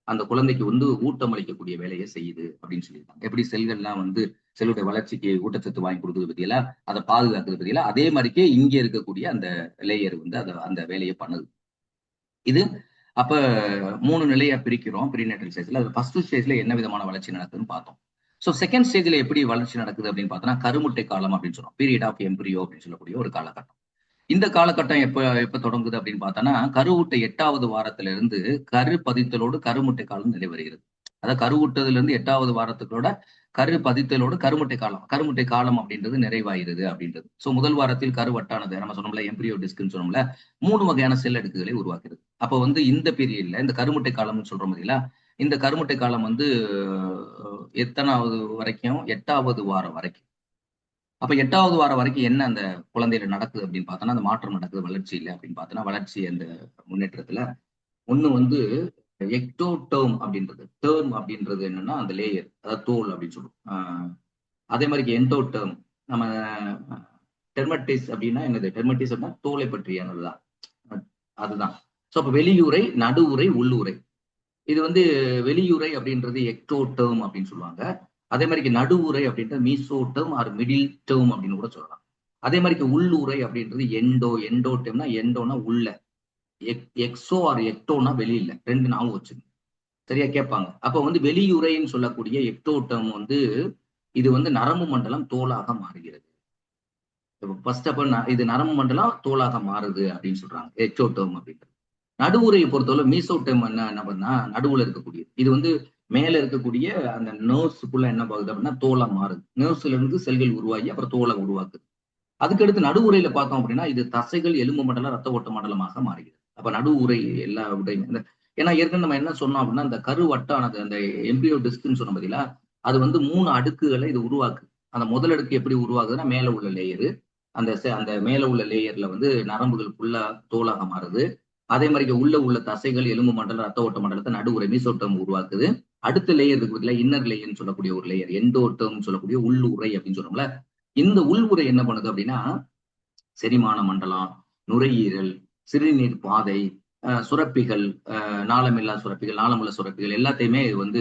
அந்த குழந்தைக்கு வந்து ஊட்டம் அளிக்கக்கூடிய வேலையை செய்யுது அப்படின்னு சொல்லியிருக்காங்க. எப்படி செல்கள்லாம் வந்து செல்லுடைய வளர்ச்சிக்கு ஊட்டச்சத்து வாங்கி கொடுக்குறது பத்தியில அதை பாதுகாக்கிறது பத்தியில அதே மாதிரிக்கே இங்க இருக்கக்கூடிய அந்த லேயர் வந்து அந்த வேலையை பண்ணுது. இது அப்ப 3 நிலையா பிரிக்கிறோம் ப்ரீநேட்டல் ஸ்டேஜ்ல. அது ஃபர்ஸ்ட் ஸ்டேஜ்ல என்ன விதமான வளர்ச்சி நடக்குதுன்னு பார்த்தோம். ஸோ செகண்ட் ஸ்டேஜ்ல எப்படி வளர்ச்சி நடக்குது அப்படின்னு பார்த்தோம்னா கருமுட்டை காலம் அப்படின்னு சொல்றோம். பீரியட் ஆஃப் எம்பிரியோ அப்படின்னு சொல்லக்கூடிய ஒரு காலகட்டம். இந்த காலகட்டம் எப்ப தொடங்குது அப்படின்னு பார்த்தோம்னா கருவுட்ட 8வது வாரத்துல இருந்து கரு பதித்தலோடு கருமுட்டை காலம் நிறைவருகிறது. அதாவது கருவுட்டதுல இருந்து 8வது வாரத்துக்களோட கரு பதித்தலோடு கருமுட்டை காலம் அப்படின்றது நிறைவாயிருது அப்படின்றது. சோ முதல் வாரத்தில் கருவட்டானது நம்ம சொன்னோம்ல எம்பிரியோ டிஸ்க்னு சொன்னோம்ல 3 வகையான செல் அடுக்குகளை உருவாக்குறது. அப்ப வந்து இந்த பீரியட்ல இந்த கருமுட்டை காலம்னு சொல்றோம் இல்லையா, இந்த கருமுட்டை காலம் வந்து எத்தனாவது வரைக்கும்? 8வது வாரம் வரைக்கும். அப்ப 8வது வாரம் வரைக்கும் என்ன அந்த குழந்தையில நடக்குது அப்படின்னு பார்த்தோம்னா அந்த மாற்றம் நடக்குது வளர்ச்சியில அப்படின்னு பார்த்தோம்னா வளர்ச்சி அந்த முன்னேற்றத்துல ஒண்ணு வந்து எக்டோடேர்ம் அப்படின்றது. டேர்ம் அப்படின்றது என்னன்னா அந்த லேயர், அதாவது தோல் அப்படின்னு சொல்லுவோம். அதே மாதிரி எண்டோடேர்ம். நம்ம டெர்மட்டிஸ் அப்படின்னா என்னது? டெர்மட்டிஸ் அப்படின்னா தோலை பற்றியானதுதான். அதுதான். சோ அப்ப வெளியுறை, நடுவுரை, உள்ளுரை. இது வந்து வெளியுறை அப்படின்றது எக்டோடேர்ம் அப்படின்னு சொல்லுவாங்க. அதே மாதிரி நடுவுரை அப்படின்றது மீசோடேர்ம் ஆர் மிடில் டேர்ம் அப்படின்னு கூட சொல்லலாம். அதே மாதிரி உள்ளுரை அப்படின்றது எண்டோடேர்ம்னா எண்டோனா உள்ள, எக்ஸோ ஆர் எக்டோனா வெளியில. 2 நாவும் வச்சுங்க. சரியா கேட்பாங்க. அப்ப வந்து வெளியுறைன்னு சொல்லக்கூடிய எக்டோடேர்ம் வந்து இது வந்து நரம்பு மண்டலம் தோலாக மாறுகிறது. ஃபர்ஸ்ட் அப்ப இது நரம்பு மண்டலம் தோலாக மாறுது அப்படின்னு சொல்றாங்க எக்டோடேர்ம் அப்படின்றது. நடுவுரையை பொறுத்தவரை மீசோடேர்ம் என்ன பண்ணா நடுவுல இருக்கக்கூடியது. இது வந்து மேல இருக்கக்கூடிய அந்த நர்வ்ஸுக்குள்ள என்ன பாகுது அப்படின்னா தோலா மாறுது. நர்வ்ஸ்ல இருந்து செல்கள் உருவாகி அப்புறம் தோலை உருவாக்குது. அதுக்கடுத்து நடுவுரையில பார்த்தோம் அப்படின்னா இது தசைகள், எலும்பு மண்டலம், ரத்த ஓட்ட மண்டலமாக மாறுகிறது. அப்ப நடுவுரை எல்லா உடையும் ஏன்னா ஏற்கனவே நம்ம என்ன சொன்னோம் அப்படின்னா அந்த கருவட்டானது அந்த எம்பிரியோ டிஸ்க்னு சொன்ன பதிலா அது வந்து 3 அடுக்குகளை இது உருவாக்கு. அந்த முதல் அடுக்கு எப்படி உருவாகுதுன்னா மேல உள்ள லேயரு, அந்த மேல உள்ள லேயர்ல வந்து நரம்புகள் ஃபுல்லா தோலாக மாறுது. அதே மாதிரி உள்ள தசைகள், எலும்பு மண்டலம், ரத்த ஓட்ட மண்டலத்தை நடுவுரை மீசோட்டம் உருவாக்குது. அடுத்த லேயர் இருக்கு பார்த்தீங்களா, இன்னர் லேயர்னு சொல்லக்கூடிய ஒரு லேயர், எண்டோட்டர்ம் சொல்லக்கூடிய உள்ளுறை அப்படின்னு சொல்றோம்ல. இந்த உள்உறை என்ன பண்ணுது அப்படின்னா, செரிமான மண்டலம், நுரையீரல், சிறுநீர் பாதை, சுரப்பிகள், நாளமில்லா சுரப்பிகள், நாளமுள்ள சுரப்பிகள் எல்லாத்தையுமே இது வந்து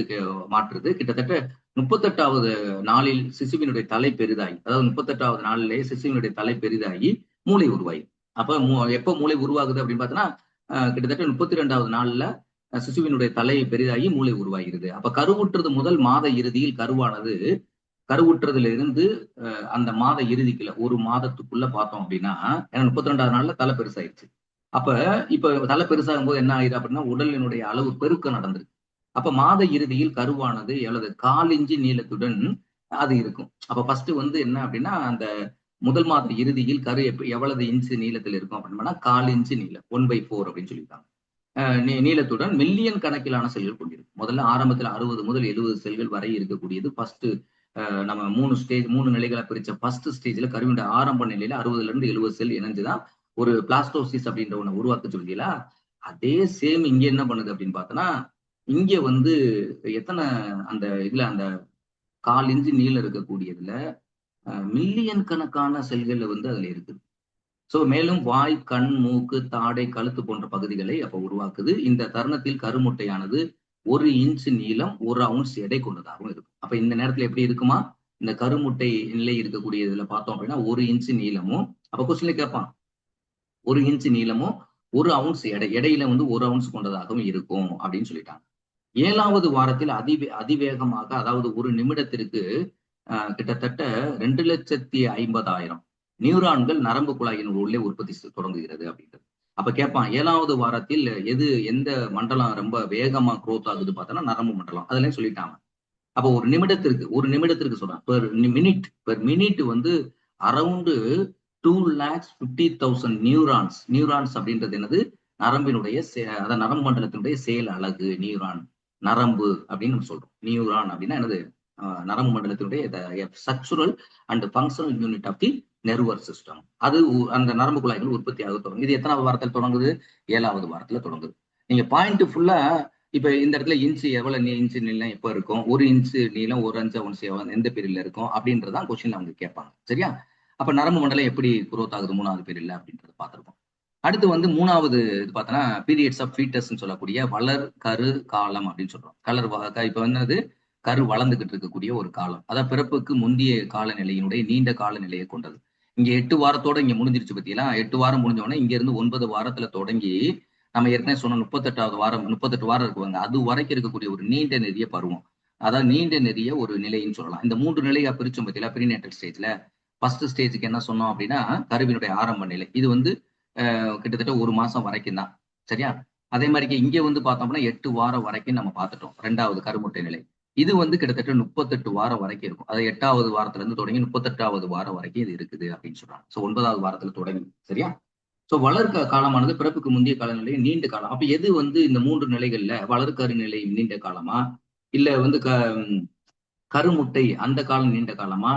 மாற்றுது. கிட்டத்தட்ட 38வது நாளில் சிசுவினுடைய தலை பெரிதாகி, அதாவது 38வது நாளிலேயே சிசுவினுடைய தலை பெரிதாகி மூளை உருவாகி. அப்ப எப்ப மூளை உருவாகுது அப்படின்னு பார்த்தோன்னா, கிட்டத்தட்ட 32வது நாள்ல சிசுவினுடைய தலை பெரிதாகி மூளை உருவாகிறது. அப்ப கருவுற்றது முதல் மாத இறுதியில் கருவானது, கருவுற்றதுல இருந்து அந்த மாத இறுதிக்குள்ள ஒரு மாதத்துக்குள்ள பார்த்தோம் அப்படின்னா, ஏன்னா 32வது நாள்ல தலை பெருசாயிருச்சு. அப்ப இப்ப தலை பெருசாகும் போது என்ன ஆகுது அப்படின்னா, உடலினுடைய அளவு பெருக்கம் நடந்திருக்கு. அப்ப மாத இறுதியில் கருவானது எவ்வளவு 1/4 இன்ச்சு நீளத்துடன் அது இருக்கும். அப்ப ஃபர்ஸ்ட் வந்து என்ன அப்படின்னா, அந்த முதல் மாத இறுதியில் கரு எவ்வளவு இன்ச்சு நீளத்தில் இருக்கும் அப்படின்னா 1/4 இன்ச்சு நீளம், 1/4 அப்படின்னு சொல்லியிருக்காங்க. நீளத்துடன் மில்லியன் கணக்கிலான செல்கள் கொண்டிருக்கும். முதல்ல ஆரம்பத்தில் 60 முதல் 70 செல்கள் வரை இருக்கக்கூடியது ஃபர்ஸ்ட். நம்ம 3 நிலைகளை பிரிச்ச ஃபர்ஸ்ட் ஸ்டேஜ்ல கருவினுடைய ஆரம்ப நிலையில 60ல இருந்து 70 செல் இணைஞ்சுதான் ஒரு பிளாஸ்டோசிஸ் அப்படின்ற ஒண்ணு உருவாக்க சொல்றீங்களா. அதே சேம் இங்க என்ன பண்ணுது அப்படின்னு பார்த்தோன்னா, இங்க வந்து எத்தனை அந்த இதுல அந்த 1/4 இன்ச்சு நீளம் இருக்கக்கூடியதுல மில்லியன் கணக்கான செல்கள் வந்து அதுல இருக்குது. சோ மேலும் வாய், கண், மூக்கு, தாடை, கழுத்து போன்ற பகுதிகளை அப்ப உருவாக்குது. இந்த தருணத்தில் கருமுட்டையானது 1 இன்ச் நீளம், 1 அவுன்ஸ் எடை கொண்டதாகவும் இருக்கும். அப்ப இந்த நேரத்துல எப்படி இருக்குமா, இந்த கருமுட்டை நிலை இருக்கக்கூடிய இதுல பார்த்தோம் அப்படின்னா 1 இன்ச் நீளமும், அப்ப கொஸ்டின்ல கேட்பான் 1 இன்ச் நீளமும் 1 அவுன்ஸ் எடையில வந்து 1 அவுன்ஸ் கொண்டதாகவும் இருக்கும் அப்படின்னு சொல்லிட்டாங்க. 7வது வாரத்தில் அதிவேகமாக, அதாவது ஒரு நிமிடத்திற்கு கிட்டத்தட்ட 2,50,000 நியூரான்கள் நரம்பு குழாயின் உள்ளே உற்பத்தி தொடங்குகிறது அப்படின்றது. அப்ப கேட்பான் 7வது வாரத்தில் எந்த மண்டலம் ரொம்ப வேகமா குரோத் ஆகுது பார்த்தோன்னா நரம்பு மண்டலம். அதெல்லாம் சொல்லிட்டாங்க. அப்ப ஒரு நிமிடத்திற்கு சொல்றான், பெர் மினிட் வந்து அரௌண்ட் 2,50,000 நியூரான்ஸ் அப்படின்றது என்னது, நரம்பினுடைய அதாவது நரம்பு மண்டலத்தினுடைய செயல் அலகு நியூரான். நரம்பு அப்படின்னு நம்ம சொல்றோம். நியூரான் அப்படின்னா என்னது, நரம்பு மண்டலத்தினுடைய structural and functional unit of the nervous system. அது அந்த நரம்பு குழாய்கள் உற்பத்தி ஆக தொடங்கும். இது எத்தனாவது வாரத்தில் தொடங்குது, 7வது வாரத்துல தொடங்குது. நீங்க பாயிண்ட் ஃபுல்லா இப்ப இந்த இடத்துல இன்ச்சு எவ்வளவு இன்ச்சு நீளம் எப்ப இருக்கும், 1 இன்ச்சு நீளம் 1 அவுன்ஸ் எந்த பீரியட்ல இருக்கும் அப்படின்றதான் கொஸ்டின்ல அவங்க கேட்பாங்க. சரியா. அப்ப நரம்பு மண்டலம் எப்படி குரோத் ஆகுது 3வது பீரியட்ல அப்படின்றத பார்த்திருக்கோம். அடுத்து வந்து 3வது இது பார்த்தோன்னா பீரியட்ஸ் ஆஃப் ஃபீட்டஸ் சொல்லக்கூடிய வளர் கரு காலம் அப்படின்னு சொல்றோம். இப்ப வந்து கரு வளர்ந்துகிட்டு இருக்கக்கூடிய ஒரு காலம், அதாவது பிறப்புக்கு முந்தைய காலநிலையினுடைய நீண்ட காலநிலையை கொண்டது. இங்க 8 வாரத்தோட இங்க முடிஞ்சிருச்சு பத்தியா. 8 வாரம் முடிஞ்ச உடனே இங்க இருந்து 9 வாரத்துல தொடங்கி நம்ம ஏற்கனவே சொன்ன 38வது வாரம் 38 வாரம் இருக்குவாங்க, அது வரைக்கும் இருக்கக்கூடிய ஒரு நீண்ட நெறிய பருவம், அதாவது நீண்ட நெறிய ஒரு நிலைன்னு சொல்லலாம். இந்த 3 நிலையா பிரிச்சோம் பத்தியா ப்ரீநேட்டல் ஸ்டேஜ்ல. ஃபர்ஸ்ட் ஸ்டேஜுக்கு என்ன சொன்னோம் அப்படின்னா கருவினுடைய ஆரம்ப நிலை, இது வந்து கிட்டத்தட்ட 1 மாசம் வரைக்கும் தான். சரியா. அதே மாதிரி இங்க வந்து பார்த்தோம்னா 8 வாரம் வரைக்கும் நம்ம பார்த்துட்டோம் 2வது கருமுட்டை நிலை. இது வந்து கிட்டத்தட்ட 38 வாரம் வரைக்கும் இருக்கும். அது 8வது வாரத்துல இருந்து தொடங்கி 38வது வாரம் வரைக்கும் இது இருக்குது அப்படின்னு சொல்றாங்க. சோ 9வது வாரத்துல தொடங்கி. சரியா. சோ வளர்க்க காலமானது பிறப்புக்கு முந்தைய காலநிலை நீண்ட காலம். அப்ப எது வந்து இந்த 3 நிலைகள்ல வளர்க்கரு நிலை நீண்ட காலமா, இல்ல வந்து கருமுட்டை அந்த காலம் நீண்ட காலமா,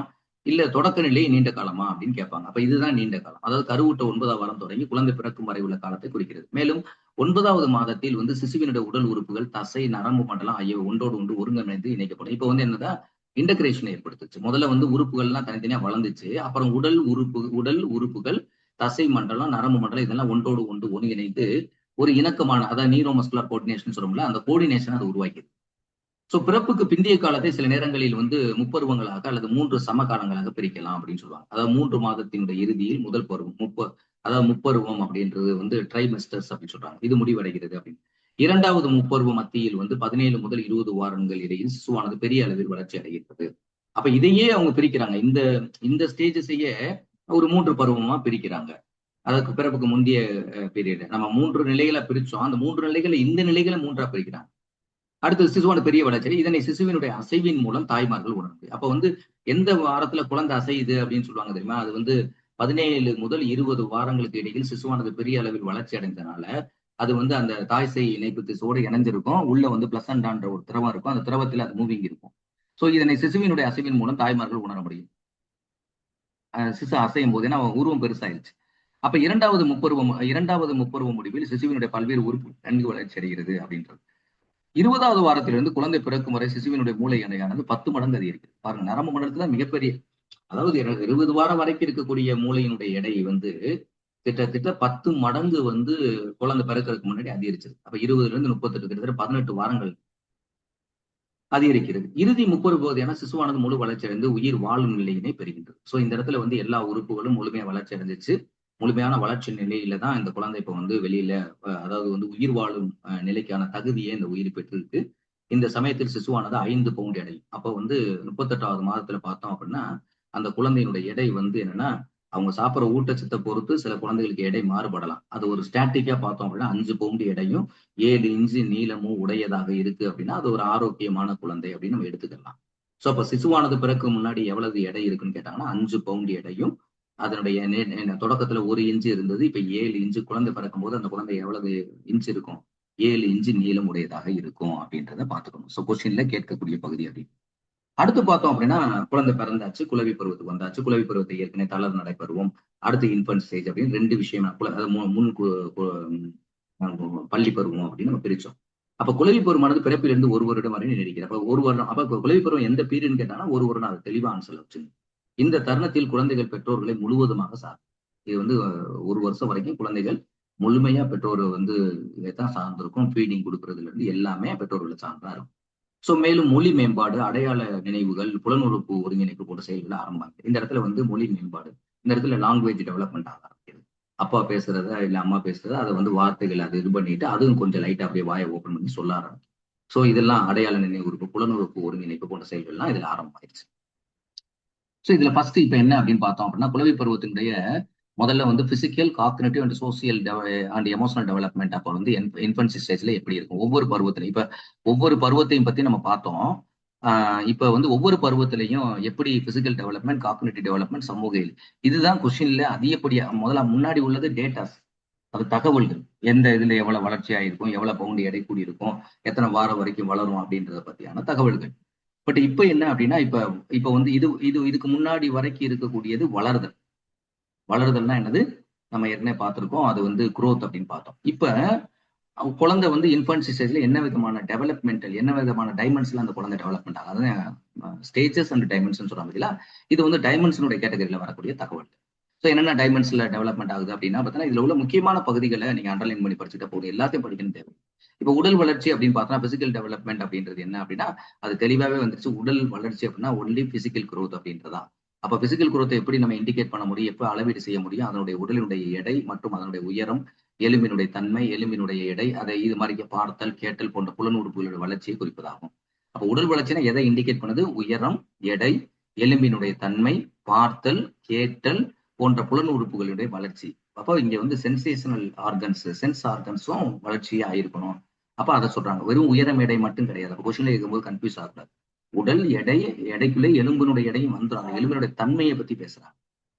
இல்ல தொடக்க நிலை நீண்ட காலமா அப்படின்னு கேட்பாங்க. அப்ப இதுதான் நீண்ட காலம். அதாவது கருவுட்ட 9வது வாரம் தொடங்கி குழந்தை பிறக்கும் வரை உள்ள காலத்தை குறிக்கிறது. மேலும் 9வது மாதத்தில் வந்து சிசுவினுடைய உடல் உறுப்புகள், தசை, நரம்பு மண்டலம் ஆகியவை ஒன்றோடு ஒன்று ஒருங்கிணைந்து இணைக்கப்படும். இப்ப வந்து என்னதான் இன்டகிரேஷன் ஏற்படுத்துச்சு. முதல்ல வந்து உறுப்புகள்லாம் தனித்தனியா வளர்ந்துச்சு. அப்புறம் உடல் உறுப்புகள், தசை மண்டலம், நரம்பு மண்டலம் இதெல்லாம் ஒன்றோடு ஒன்று ஒருங்கிணைந்து ஒரு இணக்கமான, அதாவது நியூரோமஸ்குலர் கோஆர்டினேஷன் சொல்றோம்ல, அந்த கோஆர்டினேஷன் அதை உருவாக்கிது. சோ பிறப்புக்கு பிந்தைய காலத்தை சில நேரங்களில் வந்து முப்பருவங்களாக அல்லது 3 சம காலங்களாக பிரிக்கலாம் அப்படின்னு சொல்லுவாங்க. அதாவது 3 மாதத்தினுடைய இறுதியில் முதல் பருவம், அதாவது முப்பருவம் அப்படின்றது வந்து ட்ரைமெஸ்டர்ஸ் அப்படின்னு சொல்றாங்க. இது முடிவடைகிறது அப்படின்னு. 2வது முப்பருவ மத்தியில் வந்து 17 முதல் 20 வாரங்கள் இடையில் சிசுவானது பெரிய அளவில் வளர்ச்சி அடைகிறது. அப்ப இதையே அவங்க பிரிக்கிறாங்க. இந்த ஸ்டேஜஸையே ஒரு 3 பருவமா பிரிக்கிறாங்க. அதற்கு பிறப்புக்கு முந்தைய பீரியட் நம்ம 3 நிலைகளை பிரிச்சோம். அந்த 3 நிலைகளை இந்த நிலைகளை 3ஆ பிரிக்கிறாங்க. அடுத்து சிசுவான பெரிய வளர்ச்சி. இதனை சிசுவினுடைய அசைவின் மூலம் தாய்மார்கள் உணர முடியும். அப்ப வந்து எந்த வாரத்துல குழந்தை அசையுது அப்படின்னு சொல்லுவாங்க தெரியுமா, அது வந்து 17 முதல் 20 வாரங்களுக்கு இடையில் சிசுவானது பெரிய அளவில் வளர்ச்சி அடைந்தனால அது வந்து அந்த தாய் சேய் இணைப்பு திசுவோடு இணைஞ்சிருக்கும். உள்ள வந்து பிளசண்டான்ற ஒரு திரவம் இருக்கும். அந்த திரவத்தில் அது மூவிங் இருக்கும். சோ இதனை சிசுவினுடைய அசைவின் மூலம் தாய்மார்கள் உணர முடியும். சிசு அசையும் போது ஏன்னா உருவம் பெருசாயிருச்சு. அப்ப இரண்டாவது முப்பருவம் முடிவில் சிசுவினுடைய பல்வேறு உறுப்பு நன்கு வளர்ச்சி அடைகிறது அப்படின்றது. 20வது வாரத்திலிருந்து குழந்தை பிறக்கும் வரை சிசுவினுடைய மூளை எடையானது 10 மடங்கு அதிகரிக்குது. பாருங்க, நரம்பு மண்டலத்துல மிகப்பெரிய, அதாவது 20 வாரம் வரைக்கும் இருக்கக்கூடிய மூளையினுடைய எடை வந்து கிட்டத்தட்ட 10 மடங்கு வந்து குழந்தை பிறக்கிறதுக்கு முன்னாடி அதிகரிச்சது. அப்ப 20ல இருந்து 38 கிட்டத்தட்ட 18 வாரங்கள் அதிகரிக்கிறது. இறுதி 30 பகுதியான சிசுவானது முழு வளர்ச்சி அடைந்து உயிர் வாழும் நிலையினை பெறுகின்றது. சோ இந்த இடத்துல வந்து எல்லா உறுப்புகளும் முழுமையா வளர்ச்சி அடைஞ்சிச்சு. முழுமையான வளர்ச்சி நிலையில தான் இந்த குழந்தை இப்ப வந்து வெளியில அதாவது வந்து உயிர் வாழும் நிலைக்கான தகுதியை இந்த உயிர் பெற்றிருக்கு. இந்த சமயத்தில் சிசுவானது 5 பவுண்ட் எடையும். அப்ப வந்து 38வது மாதத்துல பார்த்தோம் அப்படின்னா, அந்த குழந்தையினுடைய எடை வந்து என்னன்னா, அவங்க சாப்பிடுற ஊட்டச்சத்தை பொறுத்து சில குழந்தைகளுக்கு எடை மாறுபடலாம். அது ஒரு ஸ்டாட்டிக்கா பார்த்தோம் அப்படின்னா 5 பவுண்ட் எடையும் 7 இன்ச்சு நீளமும் உடையதாக இருக்கு அப்படின்னா, அது ஒரு ஆரோக்கியமான குழந்தை அப்படின்னு நம்ம எடுத்துக்கலாம். சோ அப்ப சிசுவானது பிறக்கு முன்னாடி எவ்வளவு எடை இருக்குன்னு கேட்டாங்கன்னா 5 பவுண்ட் எடையும், அதனுடைய தொடக்கத்துல 1 இன்ச்சு இருந்தது. இப்ப 7 இன்ச்சு. குழந்தை பிறக்கும் போது அந்த குழந்தை எவ்வளவு இன்ச்சு இருக்கும்? 7 இன்ச்சு நீளம் உடையதாக இருக்கும் அப்படின்றத பாத்துக்கணும். சோ கொஸ்டின்ல கேட்கக்கூடிய பகுதி அப்படி. அடுத்து பார்த்தோம் அப்படின்னா, குழந்தை பிறந்தாச்சு, குழவி பருவத்துக்கு வந்தாச்சு. குழவி பருவத்தை ஏற்கனவே தளர் நடை பருவம், அடுத்து இன்ஃபன்ட் ஸ்டேஜ் அப்படின்னு 2 விஷயம் அது முன் பள்ளி பருவம் அப்படின்னு நம்ம பிரிச்சோம். அப்ப குழவி பருவமானது பிறப்பிலிருந்து 1 வருடம் வரை நீடிக்கிறது. அப்ப 1 வருடம். அப்ப குழவி பருவம் எந்த பீரியட்னு கேட்டாங்கன்னா 1 வருடம். அது தெளிவா ஆன்சர் வச்சுங்க. இந்த தருணத்தில் குழந்தைகள் பெற்றோர்களை முழுவதுமாக சார்ந்து, இது வந்து 1 வருஷம் வரைக்கும் குழந்தைகள் முழுமையா பெற்றோர் வந்து இதைத்தான் சார்ந்திருக்கும். ஃபீடிங் கொடுக்கறதுல இருந்து எல்லாமே பெற்றோர்களை சார்ந்தா இருக்கும். சோ மேலும் மொழி மேம்பாடு, அடையாள நினைவுகள், புலனுறுப்பு ஒருங்கிணைப்பு போன்ற செயல்கள் ஆரம்பமாகுது. இந்த இடத்துல வந்து மொழி மேம்பாடு, இந்த இடத்துல லாங்குவேஜ் டெவலப்மெண்ட் ஆக ஆரம்பிக்குது. அப்பா பேசுறத இல்ல அம்மா பேசுறத அதை வந்து வார்த்தைகள் அது இது பண்ணிட்டு அதுவும் கொஞ்சம் லைட்டா அப்படியே வாயை ஓபன் பண்ணி சொல்ல ஆரம்பிக்கும். சோ இதெல்லாம் அடையாள நினைவுறுப்பு, புலனுறுப்பு ஒருங்கிணைப்பு போன்ற செயல்கள்லாம் இதுல ஆரம்பமாயிருச்சு. சோ இதுல ஃபர்ஸ்ட் இப்ப என்ன அப்படின்னு பார்த்தோம் அப்படின்னா, குழவி பருவத்தினுடைய முதல்ல வந்து physical, cognitive and social and emotional development அப்ப வந்து இன்ஃபன்சி ஸ்டேஜ்ல எப்படி இருக்கும் ஒவ்வொரு பருவத்திலையும். இப்ப ஒவ்வொரு பருவத்தையும் பத்தி நம்ம பார்த்தோம். இப்ப வந்து ஒவ்வொரு பருவத்திலையும் எப்படி பிசிக்கல் டெவலப்மெண்ட், காக்னிட்டிவ் டெவலப்மெண்ட், சமூக இதுதான் கொஸ்டின்ல அதிகப்படியா முதல்ல முன்னாடி உள்ளது டேட்டாஸ். அது தகவல்கள். எந்த இதுல எவ்வளவு வளர்ச்சி ஆயிருக்கும், எவ்வளவு பவுண்டு எடை கூடி இருக்கும், எத்தனை வாரம் வரைக்கும் வளரும் அப்படின்றத பத்தியான தகவல்கள். பட் இப்ப என்ன அப்படின்னா, இப்ப இப்ப வந்து இதுக்கு முன்னாடி வரைக்கும் இருக்கக்கூடியது வளருதல். வளருதல்னா என்னது? நம்ம ஏற்கனவே பார்த்திருக்கோம். அது வந்து குரோத் அப்படின்னு பார்த்தோம். இப்ப குழந்தை வந்து இன்ஃபன்சி ஸ்டேஜ்ல என்ன விதமான டெவலப்மெண்டல், என்ன விதமான டைமென்ஷன்ல அந்த குழந்தை டெவலப்மெண்ட் ஆகுது? ஸ்டேஜஸ் அண்ட் டைமென்ஷன் சொல்றாங்க இல்லையா? இது வந்து டைமென்ஷனுடைய கேட்டகரியில வரக்கூடிய தகவல். ஸோ என்னென்ன டைமென்ஷன்ல டெவலப்மெண்ட் ஆகுது அப்படின்னா பார்த்தீங்கன்னா, இதுல உள்ள முக்கியமான பகுதிகளை நீங்க அண்டர்லைன் பண்ணி படிச்சுட்டா போதும். எல்லாத்தையும் படிக்கணும் தேவை. இப்ப உடல் வளர்ச்சி அப்படின்னு பார்த்தா பிசிக்கல் டெவலப்மெண்ட் அப்படின்றது என்ன அப்படின்னா, அது தெளிவாவே வந்துருச்சு. உடல் வளர்ச்சி அப்படின்னா ஒன்லி பிசிக்கல் குரோத் அப்படின்றதா. அப்ப பிசிக்கல் குரோத்தை எப்படி நம்ம இண்டிகேட் பண்ண முடியும், எப்ப அளவீடு செய்ய முடியும்? அதனுடைய உடலினுடைய எடை மற்றும் அதனுடைய உயரம், எலும்பினுடைய தன்மை, எலும்பினுடைய எடை, அதை இது மாதிரி பார்த்தல், கேட்டல் போன்ற புலன் உறுப்புகளுடைய வளர்ச்சியை குறிப்பதாகும். அப்ப உடல் வளர்ச்சினா எதை இண்டிகேட் பண்ணுது? உயரம், எடை, எலும்பினுடைய தன்மை, பார்த்தல், கேட்டல் போன்ற புலன் உறுப்புகளுடைய வளர்ச்சி. அப்போ இங்க வந்து சென்சேஷனல் ஆர்கன்ஸ், சென்ஸ் ஆர்கன்ஸும் வளர்ச்சியா இருக்கணும். அப்ப அதை சொல்றாங்க. வெறும் உயரம், எடை மட்டும் கிடையாது. அப்ப கொஸ்டின்ல இருக்கும்போது கன்ஃபியூஸ் ஆகக்கூடாது. உடல் எடை, எடைக்குள்ளே எலும்பினுடைய எடையும் வந்துடும். அந்த எலும்பினுடைய தன்மையை பத்தி பேசுறாங்க.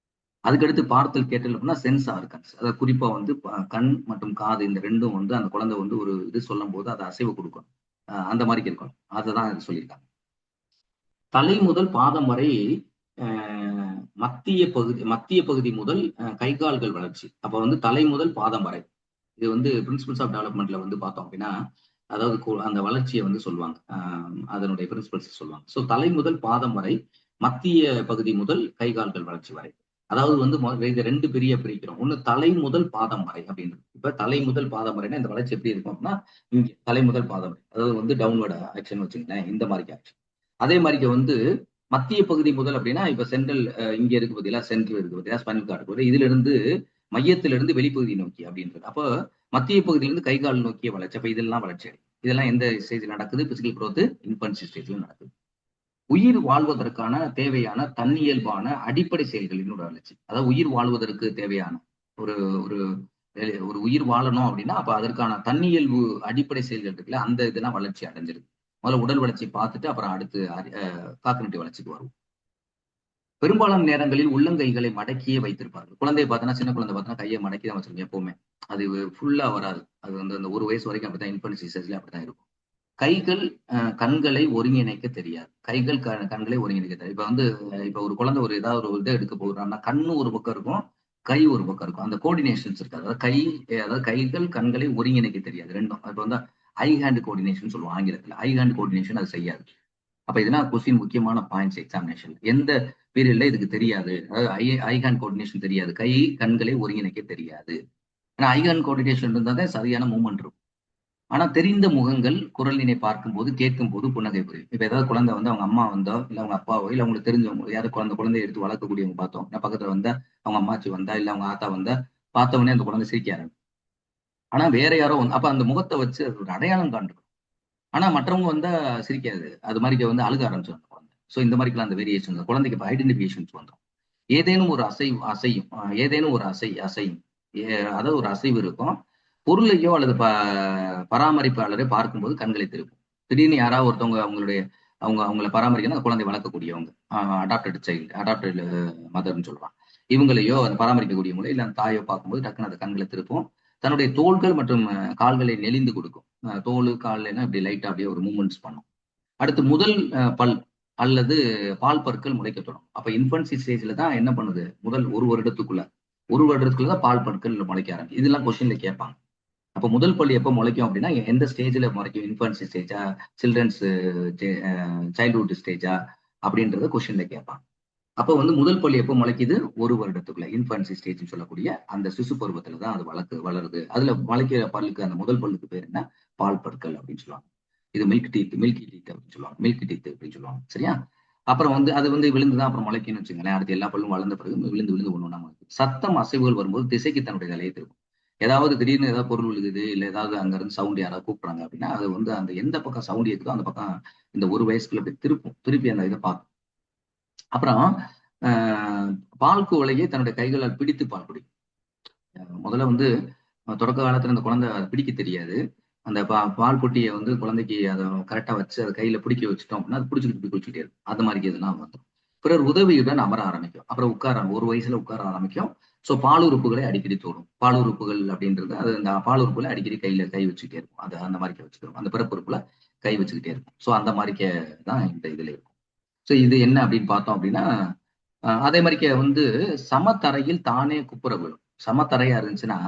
அதுக்கடுத்து பார்த்தல், கேட்டல் அப்படின்னா சென்ஸ் ஆர்கன்ஸ். அதாவது குறிப்பா வந்து கண் மற்றும் காது, இந்த ரெண்டும் வந்து அந்த குழந்தை வந்து ஒரு இது சொல்லும் போது அதை அசைவு கொடுக்கணும். அந்த மாதிரி இருக்கணும். அதுதான் சொல்லியிருக்காங்க. தலை முதல் பாதம் வரை மத்திய பகுதி முதல் கை கால்கள் வளர்ச்சி. அப்ப வந்து தலை முதல் பாதம் வரை இது வந்து பிரின்சிபல்ஸ் ஆஃப் டெவலப்மெண்ட்ல வந்து பார்த்தோம் அப்படின்னா, அதாவது அந்த வளர்ச்சியை வந்து சொல்லுவாங்க. அதனுடைய பிரின்சிபல்ஸ் சொல்லுவாங்க. ஸோ தலை முதல் பாதம் வரை, மத்திய பகுதி முதல் கை கால்கள் வளர்ச்சி வரை. அதாவது வந்து இது 2 பெரிய பிரிக்கிறோம். ஒண்ணு தலை முதல் பாதம் வரை அப்படின்னு. இப்ப தலை முதல் பாதம் வரைன்னா இந்த வளர்ச்சி எப்படி இருக்கும் அப்படின்னா, இங்க தலை முதல் பாதம் வரை, அதாவது வந்து டவுன்வர்ட் ஆக்ஷன் வச்சுங்களேன், இந்த மாதிரி ஆக்ஷன். அதே மாதிரி வந்து மத்திய பகுதி முதல் அப்படின்னா, இப்ப சென்ட்ரல் இங்க இருக்கு பார்த்தீங்களா, சென்ட்ரல் இருக்கு பார்த்தீங்களா, ஸ்பைனல் கார்டு போது இதுல இருந்து மையத்திலிருந்து வெளிப்பகுதி நோக்கி அப்படின்றது. அப்போ மத்திய பகுதியிலிருந்து கை கால் நோக்கிய வளர்ச்சி. அப்ப இதெல்லாம் வளர்ச்சி அடை. இதெல்லாம் எந்த ஸ்டேஜ்ல நடக்குது? பிசிக்கல் குரோத் இன்ஃபன்சி ஸ்டேஜ்ல நடக்குது. உயிர் வாழ்வதற்கான தேவையான தன்னியல்பான அடிப்படை செயல்களின் வளர்ச்சி. அதாவது உயிர் வாழ்வதற்கு தேவையான ஒரு ஒரு ஒரு உயிர் வாழணும் அப்படின்னா, அப்ப அதற்கான தன்னியல்பு அடிப்படை செயல்கள் இருக்குல்ல, அந்த இதெல்லாம் வளர்ச்சி அடைஞ்சிருக்கு. முதல்ல உடல் வளர்ச்சி பார்த்துட்டு அப்புறம் அடுத்து காக்னிட்டிவ் வளர்ச்சிக்கு வருவோம். பெரும்பாலான நேரங்களில் உள்ளங்கைகளை மடக்கியே வைத்திருப்பார்கள். குழந்தையை பார்த்தோன்னா, சின்ன குழந்தை பார்த்தோன்னா கையை மடக்கி தான் வச்சிருக்கோம் எப்பவுமே. அது ஃபுல்லா வராது. அது வந்து அந்த 1 வயசு வரைக்கும் அப்படித்தான், இன்ஃபன்சி ஸ்டேஜ்ல அப்படித்தான் இருக்கும். கைகள் கண்களை ஒருங்கிணைக்க தெரியாது. கைகள் கண்களை ஒருங்கிணைக்க தெரியாது. இப்ப ஒரு குழந்தை ஒரு ஏதாவது ஒரு இதை எடுக்க போகுறான்னா, கண்ணு ஒரு பக்கம் இருக்கும், கை ஒரு பக்கம் இருக்கும். அந்த கோஆர்டினேஷன்ஸ் இருக்காது. அதாவது கைகள் கண்களை ஒருங்கிணைக்க தெரியாது. ரெண்டும். இப்ப வந்து ஐ ஹேண்ட் கோஆர்டினேஷன் சொல்லுவோம் ஆங்கிலத்தில். ஐ ஹேண்ட் கோஆர்டினேஷன் அது செய்யாது. அப்ப இதெல்லாம் கொஸ்டின் முக்கியமான பாயிண்ட்ஸ் எக்ஸாமினேஷன். எந்த பீரியட்ல இதுக்கு தெரியாது, அதாவது ஐ ஹேண்ட் கோஆர்டினேஷன் தெரியாது, கை கண்களை ஒருங்கிணைக்க தெரியாது. ஏன்னா ஐ ஹேண்ட் கோஆர்டினேஷன் இருந்தால் தான் சரியான மூவ்மெண்ட் இருக்கும். ஆனா தெரிந்த முகங்கள் குரலினை பார்க்கும்போது கேட்கும்போது புன்னகை புரியும். இப்ப ஏதாவது குழந்தை வந்து அவங்க அம்மா வந்தோ இல்ல அவங்க அப்பாவோ இல்ல அவங்களுக்கு தெரிஞ்சவங்க யாரும் குழந்தைய எடுத்து வளர்க்கக்கூடியவங்க பார்த்தோம், நான் பக்கத்துல வந்தா அவங்க அம்மாச்சி வந்தா இல்ல அவங்க ஆத்தா வந்தா பார்த்தவொடனே அந்த குழந்தை சிரிக்க ஆரம்பிக்கும். ஆனா வேற யாரோ வந்து அப்ப அந்த முகத்தை வச்சு அது ஒரு அடையாளம் காண்றோம். ஆனா மற்றவங்க வந்தா சிரிக்காது, அது மாதிரி வந்து அழுக ஆரம்பிச்சிடும் அந்த குழந்தை. ஸோ இந்த மாதிரிலாம் அந்த வேரியேஷன் குழந்தைக்கு இப்போ ஐடென்டிஃபிகேஷன்ஸ் வந்துடும். ஏதேனும் ஒரு அசையும் ஏதேனும் ஒரு அசையும் அதாவது ஒரு அசைவு இருக்கும். பொருளையோ அல்லது பராமரிப்பாளரை பார்க்கும்போது கண்களை திருப்பும். திடீர்னு யாராவது ஒருத்தவங்க அவங்களை பராமரிக்கணும், அந்த குழந்தை வளர்க்கக்கூடியவங்க, அடாப்டட் சைல்டு, அடாப்டட் மதர்ன்னு சொல்லுவாங்க, இவங்களையோ அதை பராமரிக்கக்கூடியவங்களோ இல்லை அந்த தாயோ பார்க்கும்போது டக்குன்னு அந்த கண்களை திருப்பும். தன்னுடைய தோள்கள் மற்றும் கால்களை நெளிந்து கொடுக்கும். தோல் கால்னா இப்படி லைட்டா அப்படியே ஒரு மூவ்மெண்ட்ஸ் பண்ணும். அடுத்து முதல் பல் அல்லது பால் பற்கள் முளைக்க தொடங்கும். அப்ப இன்ஃபன்சி ஸ்டேஜ்ல தான் என்ன பண்ணுது, முதல் ஒரு வருடத்துக்குள்ள தான் பால் பற்கள் முளைக்க ஆரம்பிக்கும். இதெல்லாம் கொஸ்டின்ல கேட்பாங்க. அப்ப முதல் பல் எப்ப முளைக்கும் அப்படின்னா எந்த ஸ்டேஜ்ல முளைக்கும், இன்ஃபன்சி ஸ்டேஜா, சில்ட்ரன்ஸ் சைல்ட்ஹுட் ஸ்டேஜா அப்படின்றத கொஸ்டின்ல கேட்பாங்க. அப்ப வந்து முதல் பல் எப்போ முளைக்குது, ஒரு வருடத்துக்குள்ள இன்ஃபன்சி ஸ்டேஜ் சொல்லக்கூடிய அந்த சிசு பருவத்துல தான் அது வளருது. அதுல முளைக்கிற பல்லுக்கு அந்த முதல் பல்லுக்கு பேர் என்ன, பால் பற்கள் அப்படின்னு சொல்லுவாங்க. இது மில்கி டீத் அப்படின்னு சொல்லுவாங்க, மில்கி டீத் அப்படின்னு சொல்லுவாங்க. சரியா? அப்புறம் வந்து அது வந்து விழுந்துதான் அப்புறம் முளைக்குன்னு வச்சுங்களேன். அடுத்து எல்லா பல்லும் வளர்ந்த பிறகு விழுந்து விழுந்து ஒண்ணு ஒண்ணா முளைக்கும். சத்தம் அசைவுகள் வரும்போது திசைக்கு தன்னுடைய நிலையை திருக்கும். ஏதாவது திடீர்னு ஏதாவது பொருள் விழுகுது இல்ல ஏதாவது அங்க இருந்து சவுண்ட் யாராவது கூப்பிடுறாங்க அப்படின்னா அது வந்து அந்த எந்த பக்கம் சவுண்ட் இருக்குதோ அந்த பக்கம் இந்த ஒரு வயசுக்குள்ள போய் திருப்பி அந்த இதை பார்க்கும். அப்புறம் பால் குவளையை தன்னுடைய கைகளால் பிடித்து பால் குடிக்கும். முதல்ல வந்து தொடக்க காலத்துல அந்த குழந்தை அதை பிடிக்க தெரியாது. அந்த பால் பொட்டியை வந்து குழந்தைக்கு அதை கரெக்டா வச்சு அதை கையில பிடிக்க வச்சுட்டோம் அப்படின்னா அது பிடிச்சிக்கிட்டு குடிச்சுட்டே இருக்கும். அந்த மாதிரி இதெல்லாம் வந்துடும். பிறர் உதவியுடன் அமர ஆரம்பிக்கும். அப்புறம் ஒரு வயசுல உட்கார ஆரம்பிக்கும். ஸோ பாலுறுப்புகளை அடிக்கடி தோடும். பாலுறுப்புகள் அப்படின்றது அது அந்த பாலுறுப்புகளை அடிக்கடி கை வச்சுக்கிட்டே இருக்கும். அது அந்த மாதிரி வச்சுக்கிறோம். அந்த பிறப்புறுப்புல கை வச்சுக்கிட்டே இருக்கும். ஸோ அந்த மாதிரிக்கே தான் இந்த இதுல இருக்கும். ஸோ இது என்ன அப்படின்னு பார்த்தோம் அப்படின்னா அதே மாதிரி வந்து சமத்தரையில் தானே குப்புற விழும். சமத்தரையா இருந்துச்சுன்னா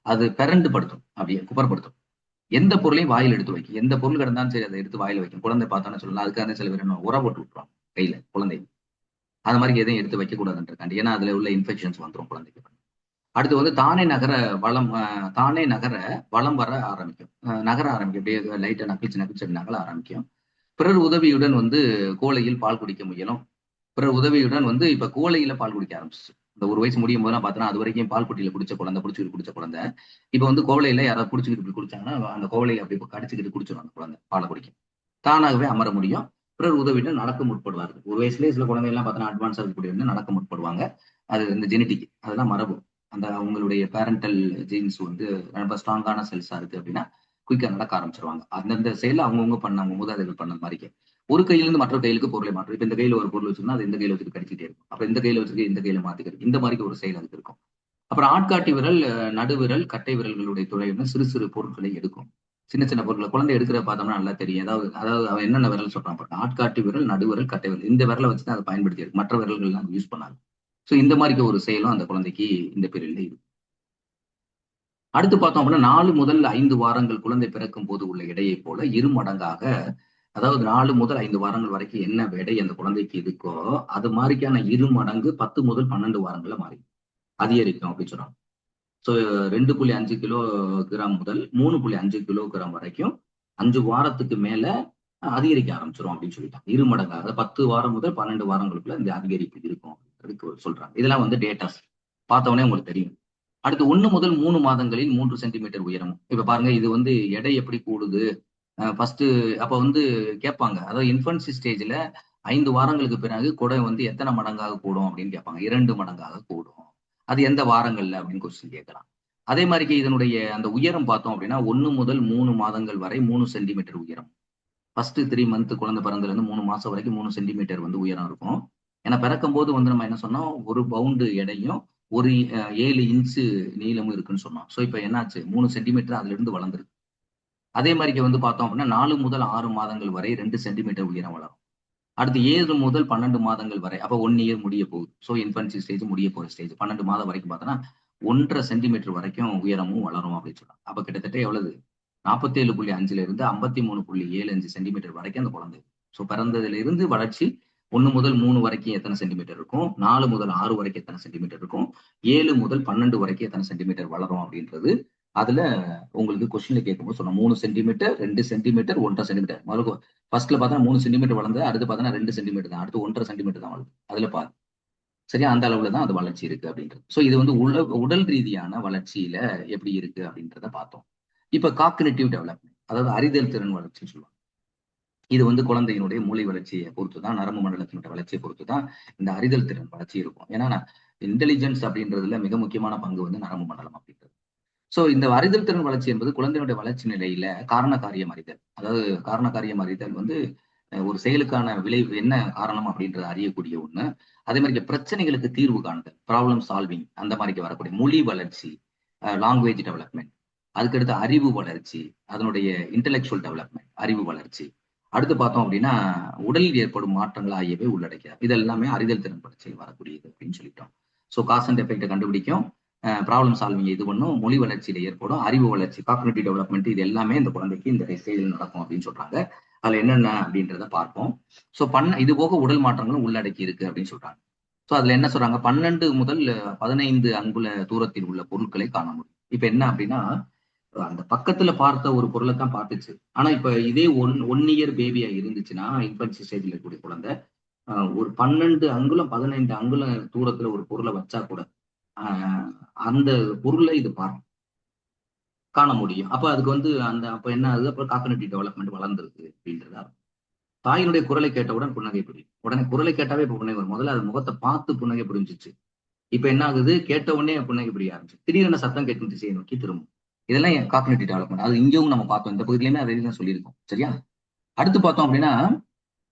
அது பிறண்டு படுத்தும், அப்படியே குப்புறப்படுத்தும். எந்த பொருளையும் வாயில் எடுத்து வைக்கும். எந்த பொருள் கிடந்தாலும் சரி அதை எடுத்து வாயில வைக்கும். குழந்தை பார்த்தோன்னு சொல்லலாம். அதுக்காக சில பேர் என்ன உர போட்டு விட்டுருவாங்க கையில குழந்தை. அது மாதிரி எதையும் எடுத்து வைக்க கூடாதுன்றக்காண்டி. ஏன்னா அதுல உள்ள இன்ஃபெக்ஷன்ஸ் வந்துடும் குழந்தைக்கு. அடுத்து வந்து தானே நகர வளம் வர ஆரம்பிக்கும். நகர ஆரம்பிக்கும். அப்படியே லைட்டா நக்கிச்சு நகர ஆரம்பிக்கும். பிறர் உதவியுடன் வந்து கோலையில் பால் குடிக்க முயலும். பிறர் உதவியுடன் வந்து இப்ப கோலையில பால் குடிக்க ஆரம்பிச்சு. இந்த ஒரு வயசு முடியும் போதெல்லாம் பார்த்தோன்னா அது வரைக்கும் பால் குட்டியில பிடிச்சிக்கிட்டு குடிச்ச குழந்தை இப்ப வந்து கோவலையில யாராவது பிடிச்சிக்கிட்டு குடிச்சாங்கன்னா அந்த கோவலையை அப்படி கடிச்சுக்கிட்டு குடிச்சிடும் அந்த குழந்தை பாலை குடிக்கும். தானாகவே அமர முடியும். பிறர் உதவியுடன் நடக்க முற்படுவார்கள். ஒரு வயசுலேயே சில குழந்தை எல்லாம் பார்த்தோன்னா அட்வான்ஸ் இருக்கக்கூடிய நடக்க முற்படுவாங்க. அது இந்த ஜெனட்டிக், அதெல்லாம் மரபு. அந்த அவங்களுடைய பேரண்டல் ஜீன்ஸ் வந்து ரொம்ப ஸ்ட்ராங்கான செல்ஸா இருக்கு அப்படின்னா குயிக்கா நடக்க ஆரம்பிச்சிருவாங்க. அந்தந்த செயல அவங்கவுங்க பண்ணாங்க, மூதாதைகள் பண்ண மாதிரிக்கே. ஒரு கையிலிருந்து மற்ற கையிலுக்கு பொருளை மாற்றும். இப்ப இந்த கையில ஒரு பொருள் வச்சிருந்தா அது இந்த கையில வச்சுட்டு கடிச்சிட்டே இருக்கும். அப்புறம் இந்த கையில வச்சிருக்க இந்த கையில மாத்திக்கிறது. இந்த மாதிரி ஒரு செயல் அதுக்கு இருக்கும். அப்புறம் ஆட்காட்டி விரல், நடுவிரல், கட்டை விரல்களுடைய துணையுடன் சிறு சிறு பொருட்களை எடுக்கும். சின்ன சின்ன பொருட்களை குழந்தை எடுக்கிற பார்த்தோம்னா நல்லா தெரியும். அதாவது அவன் என்னென்ன விரல் சொல்றான் பாருங்க. ஆட்காட்டி விரல், நடுவிரல், கட்டை விரல், இந்த விரலை வச்சுதான் அதை பயன்படுத்தி இருக்கு. மற்ற விரல்கள்லாம் யூஸ் பண்ணாங்க. ஸோ இந்த மாதிரி ஒரு செயலும் அந்த குழந்தைக்கு இந்த பீரியட்ல இருக்கு. அடுத்து பார்த்தோம் அப்படின்னா 4 முதல் 5 வாரங்கள் குழந்தை பிறக்கும் போது உள்ள எடையை போல 2 மடங்காக, அதாவது 4 முதல் 5 வாரங்கள் வரைக்கும் என்ன எடை அந்த குழந்தைக்கு இருக்கோ அது மாதிரிக்கான 2 மடங்கு 10 முதல் 12 வாரங்கள்ல மாறி அதிகரிக்கும் அப்படின்னு சொல்றாங்க. ஸோ 2.5 கிலோகிராம் முதல் 3.5 கிலோகிராம் வரைக்கும் 5 வாரத்துக்கு மேல அதிகரிக்க ஆரம்பிச்சிடும் அப்படின்னு சொல்லிட்டாங்க. 2 மடங்காக 10 வாரம் முதல் 12 வாரங்களுக்குள்ள இந்த அதிகரிப்பு இருக்கும் அப்படின்றதுக்கு சொல்றாங்க. இதெல்லாம் வந்து டேட்டாஸ் பார்த்தவொடனே உங்களுக்கு தெரியும். அடுத்து 1 முதல் 3 மாதங்களில் 3 சென்டிமீட்டர் உயரம். இப்ப பாருங்க இது வந்து எடை எப்படி கூடுது. ஃபர்ஸ்ட் அப்ப வந்து கேட்பாங்க, அதாவது இன்ஃபன்சி ஸ்டேஜ்ல 5 வாரங்களுக்கு பிறகு குடை வந்து எத்தனை மடங்காக கூடும் அப்படின்னு கேட்பாங்க. 2 மடங்காக கூடும். அது எந்த வாரங்கள்ல அப்படின்னு கொஸ்டின் கேட்கலாம். அதே மாதிரி இதனுடைய அந்த உயரம் பார்த்தோம் அப்படின்னா 1 முதல் 3 மாதங்கள் வரை 3 சென்டிமீட்டர் உயரம். ஃபர்ஸ்ட் 3 மந்த் குழந்தை பிறந்ததுல இருந்து 3 மாசம் வரைக்கும் 3 சென்டிமீட்டர் வந்து உயரம் இருக்கும். ஏன்னா பிறக்கும் போது வந்து நம்ம என்ன சொன்னோம், 1 பவுண்டு எடையும் 7 இன்ச்சு நீளமும் இருக்குன்னு சொன்னோம். ஸோ இப்போ என்னாச்சு, 3 சென்டிமீட்டர் அதுல இருந்து வளர்ந்துருக்கு. அதே மாதிரி வந்து பார்த்தோம் அப்படின்னா 4 முதல் 6 மாதங்கள் வரை 2 சென்டிமீட்டர் உயரம் வளரும். அடுத்து 7 முதல் 12 மாதங்கள் வரை, அப்போ 1 இயர் முடிய போகுது. ஸோ இன்ஃபன்சி ஸ்டேஜ் முடிய போகிற ஸ்டேஜ் 12 மாதம் வரைக்கும் பார்த்தோன்னா 1.5 சென்டிமீட்டர் வரைக்கும் உயரமும் வளரும் அப்படின்னு சொல்றாங்க. அப்போ கிட்டத்தட்ட எவ்வளவு, 47.5 இருந்து 53.75 சென்டிமீட்டர் வரைக்கும் அந்த குழந்தை. ஸோ பிறந்ததுல இருந்து வளர்ச்சி 1 முதல் 3 வரைக்கும் எத்தனை சென்டிமீட்டர் இருக்கும், 4 முதல் 6 வரைக்கும் எத்தனை சென்டிமீட்டர் இருக்கும், 7 முதல் 12 வரைக்கும் எத்தனை சென்டிமீட்டர் வளரும் அப்படின்றது அதுல உங்களுக்கு கொஸ்டின்ல கேட்கும்போது சொன்னோம். 3 சென்டிமீட்டர், 2 சென்டிமீட்டர், 1.5 சென்டிமீட்டர். முதல்ல ஃபர்ஸ்ட்ல பார்த்தா 3 சென்டிமீட்டர் வளர்ந்தது, அடுத்து பார்த்தா 2 சென்டிமீட்டர் தான், அடுத்து 1.5 சென்டிமீட்டர் தான் வளருது. அதுல பாரு சரியா, அந்த அளவுல தான் அது வளர்ச்சி இருக்கு அப்படின்றது. ஸோ இது வந்து உடல் ரீதியான வளர்ச்சியில எப்படி இருக்கு அப்படின்றத பார்த்தோம். இப்ப காக்னிட்டிவ் டெவலப்மெண்ட், அதாவது அறிதல் திறன் வளர்ச்சின்னு சொல்லுவாங்க. இது வந்து குழந்தையினுடைய மூளை வளர்ச்சியை பொறுத்து தான், நரம்பு மண்டலத்தினுடைய வளர்ச்சியை பொறுத்து தான் இந்த அறிதல் திறன் வளர்ச்சி இருக்கும். ஏன்னா இன்டெலிஜென்ஸ் அப்படின்றதுல மிக முக்கியமான பங்கு வந்து நரம்பு மண்டலம் அப்படின்றது. சோ இந்த அறிதல் திறன் வளர்ச்சி என்பது குழந்தையினுடைய வளர்ச்சி நிலையில காரண காரியம் அறிதல், அதாவது காரண காரியம் அறிதல் வந்து ஒரு செயலுக்கான விளைவு என்ன காரணம் அப்படின்றத அறியக்கூடிய ஒண்ணு. அதே மாதிரி பிரச்சனைகளுக்கு தீர்வு காணுதல், ப்ராப்ளம் சால்விங், அந்த மாதிரி வரக்கூடிய மொழி வளர்ச்சி, லாங்குவேஜ் டெவலப்மெண்ட், அதுக்கடுத்து அறிவு வளர்ச்சி, அதனுடைய இன்டெலெக்சுவல் டெவலப்மெண்ட், அறிவு வளர்ச்சி. அடுத்து பார்த்தோம் அப்படின்னா உடலில் ஏற்படும் மாற்றங்கள் ஆகியவை உள்ளடக்கிறது. இது எல்லாமே அறிதல் திறன் வளர்ச்சியில் வரக்கூடியது அப்படின்னு சொல்லிட்டோம். ஸோ காஸ் அண்ட் எஃபெக்டை கண்டுபிடிக்கும், ப்ராப்ளம் சால்விங் இது பண்ணும், மொழி வளர்ச்சியில ஏற்படும், அறிவு வளர்ச்சி, காக்னிட்டிவ் டெவலப்மெண்ட், இது எல்லாமே இந்த குழந்தைக்கு இந்த ஸ்டேஜில் நடக்கும் அப்படின்னு சொல்றாங்க. அதுல என்னென்ன அப்படின்றத பார்ப்போம். ஸோ இது போக உடல் மாற்றங்களும் உள்ளடக்கி இருக்கு அப்படின்னு சொல்றாங்க. ஸோ அதுல என்ன சொல்றாங்க, 12 முதல் 15 அங்குல தூரத்தில் உள்ள பொருட்களை காண முடியும். இப்ப என்ன அப்படின்னா, அந்த பக்கத்துல பார்த்த ஒரு பொருளை தான் பார்த்துச்சு. ஆனா இப்ப இதே ஒன் இயர் பேபியா இருந்துச்சுன்னா, இன்ஃபன்சி ஸ்டேஜ்ல இருக்கக்கூடிய குழந்தை ஒரு 12 அங்குலம் 15 அங்குலம் தூரத்துல ஒரு பொருளை வச்சா கூட அந்த பொருளை இது காண முடியும். அப்ப அதுக்கு வந்து அப்ப என்ன ஆகுது, அப்புறம் காக்னிட்டிவ் டெவலப்மெண்ட் வளர்ந்துருக்கு அப்படின்றதா. தாயினுடைய குரலை கேட்டவுடன் புன்னகை புரியும். உடனே குரலை கேட்டாவே இப்ப புன்னகை வரும். முதல்ல அது முகத்தை பார்த்து புன்னகை புரிஞ்சிச்சு. இப்ப என்ன ஆகுது, கேட்ட உடனே புன்னகை புரிய ஆரம்பிச்சு. திடீர்னு சத்தம் கேட்கும் திசையை நோக்கி திரும்பும். இதெல்லாம் காக்னிட்டிவ் டெவலப்மெண்ட். அது இங்கேயும் நம்ம பார்த்தோம், இந்த பகுதியிலுமே அதை தான் சொல்லியிருக்கோம். சரியா, அடுத்து பார்த்தோம் அப்படின்னா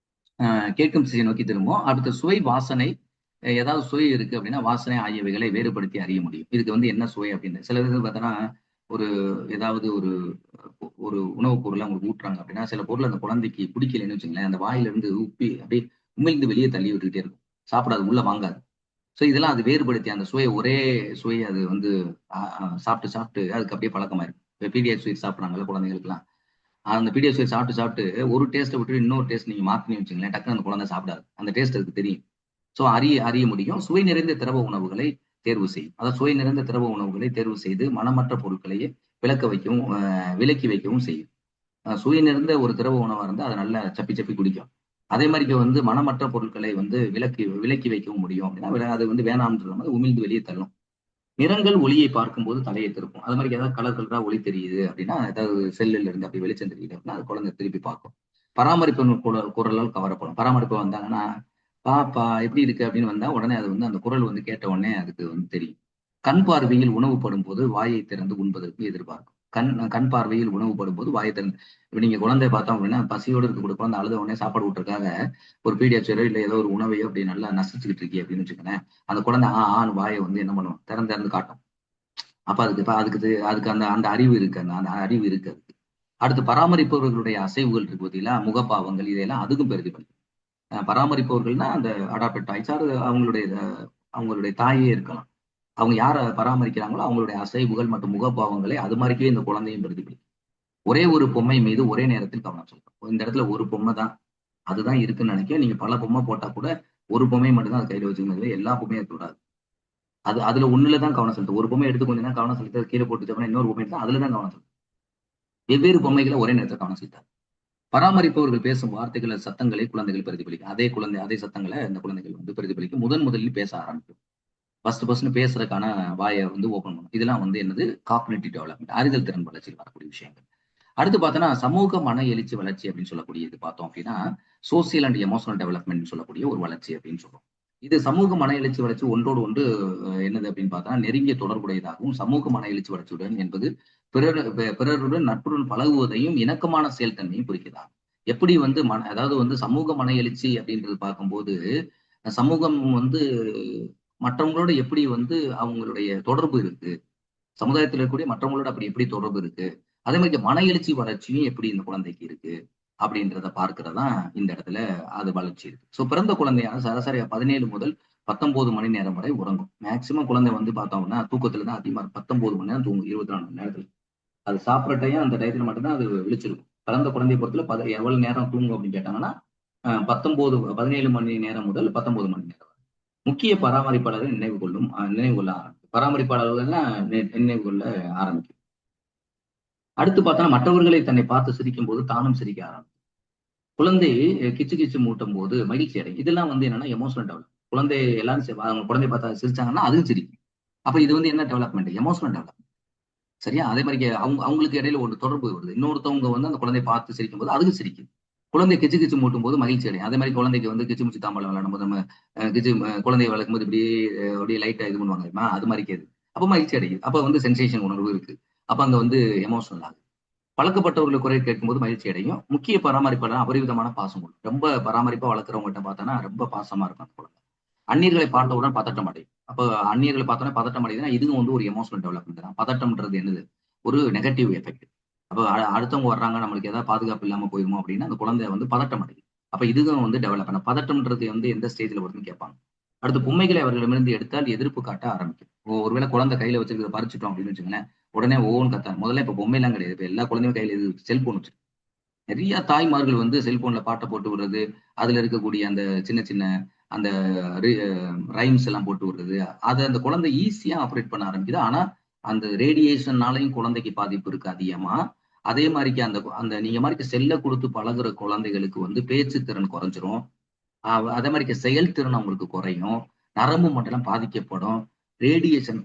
கேட்கும் திசையை நோக்கி திரும்பும். அடுத்த சுவை, வாசனை, ஏதாவது சுவை இருக்கு அப்படின்னா வாசனை ஆகியவைகளை வேறுபடுத்தி அறிய முடியும். இதுக்கு வந்து என்ன சுவை அப்படின்னு சில இது பார்த்தோன்னா, ஒரு ஏதாவது ஒரு ஒரு உணவுப் பொருளை அவங்களுக்கு ஊட்டுறாங்க அப்படின்னா, சில பொருள் அந்த குழந்தைக்கு பிடிக்கலன்னு வச்சுங்களேன், அந்த வாயில இருந்து உப்பி அப்படியே உமிழ்ந்து வெளியே தள்ளி விட்டுக்கிட்டே இருக்கும். சாப்பிடாது, உள்ள வாங்காது. ஸோ இதெல்லாம் அது வேறுபடுத்தி அந்த சுவையை, ஒரே சுவையை அது வந்து சாப்பிட்டு சாப்பிட்டு அதுக்கு அப்படியே பழக்கமாயிருக்கும். இப்போ பிடிஎஸ் ஸ்வீட் சாப்பிட்றாங்கல்ல குழந்தைங்களுக்குலாம், அந்த பிடிஎஸ் ஸ்வீட் சாப்பிட்டு சாப்பிட்டு ஒரு டேஸ்ட்டை விட்டு இன்னொரு டேஸ்ட் நீங்க மாத்தினு வச்சுங்களேன், டக்குனு அந்த குழந்தை சாப்பிடாது. அந்த டேஸ்ட் அதுக்கு தெரியும். ஸோ அறிய முடியும். சுவை நிறைந்த திரவ உணவுகளை தேர்வு செய்யும். அதாவது சுவை நிறைந்த திரவ உணவுகளை தேர்வு செய்து மனமற்ற பொருட்களையே விலக்கி வைக்கவும் செய்யும். சுவை நிறைந்த ஒரு திரவ உணவா இருந்தா அதை நல்லா சப்பி சப்பி குடிக்கும். அதே மாதிரி வந்து மனமற்ற பொருட்களை வந்து விலக்கி வைக்கவும் முடியும் அப்படின்னா, அது வந்து வேணாம்ன்ற மாதிரி உமிழ்ந்து வெளியே தள்ளும். நிறங்கள் ஒளியை பார்க்கும்போது தலையை திருப்பும். அது மாதிரி ஏதாவது கலர் கலரா ஒளி தெரியுது அப்படின்னா, ஏதாவது செல்லுல இருந்து அப்படி வெளிச்சம் தெரியுது அப்படின்னா, அது குழந்தை திருப்பி பார்க்கும். பராமரிப்பு குரலால் கவரப்படும். பராமரிப்பு வந்தாங்கன்னா, பாப்பா எப்படி இருக்கு அப்படின்னு வந்தா உடனே அது வந்து அந்த குரல் வந்து கேட்ட உடனே அதுக்கு வந்து தெரியும். கண் பார்வையில் உணவுப்படும் போது வாயை திறந்து உண்பதற்கு எதிர்பார்க்கும். கண் பார்வையில் உணவுப்படும் போது வாயை திறந்து, இப்ப நீங்க குழந்தைய பார்த்தோம் அப்படின்னா, பசியோடு இருக்கக்கூடிய குழந்தை அழுத உடனே சாப்பாடு விட்டுறதுக்காக ஒரு பீடியாச்சரோ இல்ல ஏதோ ஒரு உணவையோ அப்படி நல்லா நசிச்சுக்கிட்டு இருக்கீ அப்படின்னு வச்சுக்கோங்க, அந்த குழந்தை ஆன்னு வாயை வந்து என்ன பண்ணும், திறந்து காட்டும். அப்ப அதுக்கு அந்த அந்த அறிவு இருக்கு, அந்த அறிவு இருக்கு அதுக்கு. அடுத்து பராமரிப்பவர்களுடைய அசைவுகள் இருக்கு பார்த்தீங்களா, முகப்பாவங்கள், இதெல்லாம் அதுக்கும் பிரதிபலிக்கும். பராமரிப்பவர்கள்னா அந்த அடாப்டட் டாய்ஸ், அவங்களுடைய தாயே இருக்கலாம். அவங்க யாரை பராமரிக்கிறாங்களோ அவங்களுடைய அசைவுகள் மற்றும் முகப்பாவங்களை அது மாதிரிக்கே இந்த குழந்தையும் பிரதிபலிக்கும். ஒரே ஒரு பொம்மை மீது ஒரே நேரத்தில் கவனம் செலுத்தும். இந்த இடத்துல ஒரு பொம்மை தான் அதுதான் இருக்குன்னு நினைக்க, நீங்க பல பொம்மை போட்டா கூட ஒரு பொம்மை மட்டும் தான் அது கையில வச்சுக்கணும், எல்லா பொம்மையும் எடுத்துக்கூடாது. அதுல ஒண்ணுலதான் கவனம் செலுத்தும். ஒரு பொம்மை எடுத்து கொஞ்ச நேரம் கவனம் செலுத்த கீழே போட்டு இன்னொரு பொம்மை எடுத்து அதுலதான் கவனம் செலுத்தும். வெவ்வேறு பொம்மைகளை ஒரே நேரத்தில் கவனம் செலுத்தாது. பராமரிப்பவர்கள் பேசும் வார்த்தைகள், சத்தங்களை குழந்தைகள் பிரதிபலிக்கும். அதே சத்தங்களை இந்த குழந்தைகள் வந்து பிரதிபலிக்கும். முதலில் பேச ஆரம்பிக்கும். ஃபர்ஸ்ட் பேசுறதுக்கான வாயை வந்து ஓபன் பண்ணும். இதெல்லாம் வந்து என்னது, காக்னிட்டிவ் டெவலப்மெண்ட், அறிதல் திறன் வளர்ச்சியில் வரக்கூடிய விஷயங்கள். அடுத்து பார்த்தோன்னா சமூக மன எழுச்சி வளர்ச்சி அப்படின்னு சொல்லக்கூடிய இது பார்த்தோம் அப்படின்னா, சோசியல் அண்ட் எமோஷனல் டெவலப்மெண்ட் சொல்லக்கூடிய ஒரு வளர்ச்சி அப்படின்னு சொல்றோம். இது சமூக மன எழுச்சி வளர்ச்சி ஒன்றோடு ஒன்று என்னது அப்படின்னு பார்த்தா நெருங்கிய தொடர்புடையதாகவும், சமூக மன எழுச்சி வளர்ச்சியுடன் என்பது பிறருடன் நட்புடன் பழகுவதையும் இணக்கமான செயல்தன்மையும் குறிக்குதா. எப்படி வந்து அதாவது வந்து சமூக மன எழுச்சி அப்படின்றது பார்க்கும்போது, சமூகம் வந்து மற்றவங்களோட எப்படி வந்து அவங்களுடைய தொடர்பு இருக்கு, சமுதாயத்தில் இருக்கக்கூடிய மற்றவங்களோட அப்படி எப்படி தொடர்பு இருக்கு, அதே மாதிரி மன எழுச்சி வளர்ச்சியும் எப்படி இந்த குழந்தைக்கு இருக்கு அப்படின்றத பார்க்கிறதா இந்த இடத்துல அது வளர்ச்சி இருக்கு. ஸோ பிறந்த குழந்தையான சராசரியா 17 முதல் 19 மணி நேரம் வரை உறங்கும். மேக்சிமம் குழந்தை வந்து பார்த்தோம்னா தூக்கத்துல தான் அதிகமா 19 மணி நேரம் தூங்கும் 24 மணி நேரத்துல. அது சாப்பிட்ற டைம் அந்த டயத்துல மட்டும்தான் அது விழிச்சிருக்கும். பிறந்த குழந்தைய பொறுத்தல எவ்வளவு நேரம் தூங்கும் அப்படின்னு கேட்டாங்கன்னா 17 மணி நேரம் முதல் 19 மணி நேரம். முக்கிய பராமரிப்பாளர்கள் நினைவு கொள்ள ஆரம்பிக்கும். பராமரிப்பாளர்கள் தான் நினைவு கொள்ள ஆரம்பிக்கும். அடுத்து பார்த்தோன்னா மற்றவர்களை தன்னை பார்த்து சிரிக்கும் போது தானும் சிரிக்க ஆரம்பிக்கும். குழந்தை கிச்சு கிச்சு மூட்டும் போது மகிழ்ச்சி அடையும். இதெல்லாம் என்னன்னா எமோஷனல் டெவலப். குழந்தை எல்லாரும் அவங்க குழந்தைய பார்த்தா சிரிச்சாங்கன்னா அதுவும் சிரிக்கும். அப்ப இது என்ன டெவலப்மெண்ட்? Emotional development. சரியா? அதே மாதிரி அவங்களுக்கு இடையில ஒரு தொடர்பு வருது. இன்னொருத்தவங்க அந்த குழந்தைய பார்த்து சிரிக்கும் போது அதுக்கு சிரிக்குது. குழந்தை கிச்சு கிச்சு மூட்டும் போது மகிழ்ச்சி அடையும். அதே மாதிரி குழந்தைக்கு கிச்சு முச்சு தாம்பாளம் விளையாடும் போது நம்ம கிச்சு குழந்தைய வளர்க்கும் போது அப்படியே லைட்டா இது பண்ணுவாங்க. அது மாதிரி கேது. அப்ப மகிழ்ச்சி அடையுது. அப்ப சென்சேஷன் உணர்வு இருக்கு. அப்ப அங்க எமோஷனல் ஆகுது. பழக்கப்பட்டவர்கள் குறை கேட்கும்போது மகிழ்ச்சி அடையும். முக்கிய பராமரிப்பாளர் அபரிவிதமான பாசம் கொள்ளும். ரொம்ப பராமரிப்பா வளர்க்குறவங்ககிட்ட பார்த்தோன்னா ரொம்ப பாசமா இருக்கும் அந்த குழந்தை. அந்நியர்களை பார்த்தவுடன் பதட்டம் அடையும். அப்ப அந்நியர்களை பார்த்தோன்னா பதட்டம் அடையுதுன்னா இதுவும் ஒரு எமோஷனல் டெவலப்மெண்ட் தான். பதட்டம்ன்றது என்னது? ஒரு நெகட்டிவ் எஃபெக்ட். அப்ப அடுத்தவங்க வர்றாங்க, நம்மளுக்கு ஏதாவது பாதுகாப்பு இல்லாம போயிருமோ அப்படின்னா அந்த குழந்தை பதட்டம் அடையும். அப்ப இதுவும் டெவலப் பண்ண பதட்டம்ன்றது எந்த ஸ்டேஜ்ல வருதுன்னு கேட்பாங்க. அடுத்து பொம்மைகளை அவர்களிடமிருந்து எடுத்தால் எதிர்ப்பு காட்ட ஆரம்பிக்கும். ஒருவேளை குழந்தை கையில வச்சிருக்கிறத பறிச்சுட்டோம் அப்படின்னு வச்சுங்களேன், உடனே ஓன்னு கத்தாங்க. முதல்ல இப்ப பொம்மை எல்லாம் கிடையாது. இப்ப எல்லா குழந்தையும் கையில செல்போன் வச்சு நிறைய தாய்மார்கள் செல்போன்ல பாட்டை போட்டு விடுறது, அதுல இருக்கக்கூடிய அந்த சின்ன சின்ன அந்த ரைம்ஸ் எல்லாம் போட்டு விடுறது, அதை அந்த குழந்தை ஈஸியா ஆப்ரேட் பண்ண ஆரம்பிக்குது. ஆனா அந்த ரேடியேஷன்னாலையும் குழந்தைக்கு பாதிப்பு இருக்கு அதிகமா. அதே மாதிரிக்கு அந்த அந்த நீங்க மாதிரி செல்ல கொடுத்து பழகுற குழந்தைகளுக்கு பேச்சு திறன் குறைஞ்சிரும். அதே மாதிரி செயல்திறன் அவங்களுக்கு குறையும். நரம்பு மண்டலம் பாதிக்கப்படும். ரேடியேஷன்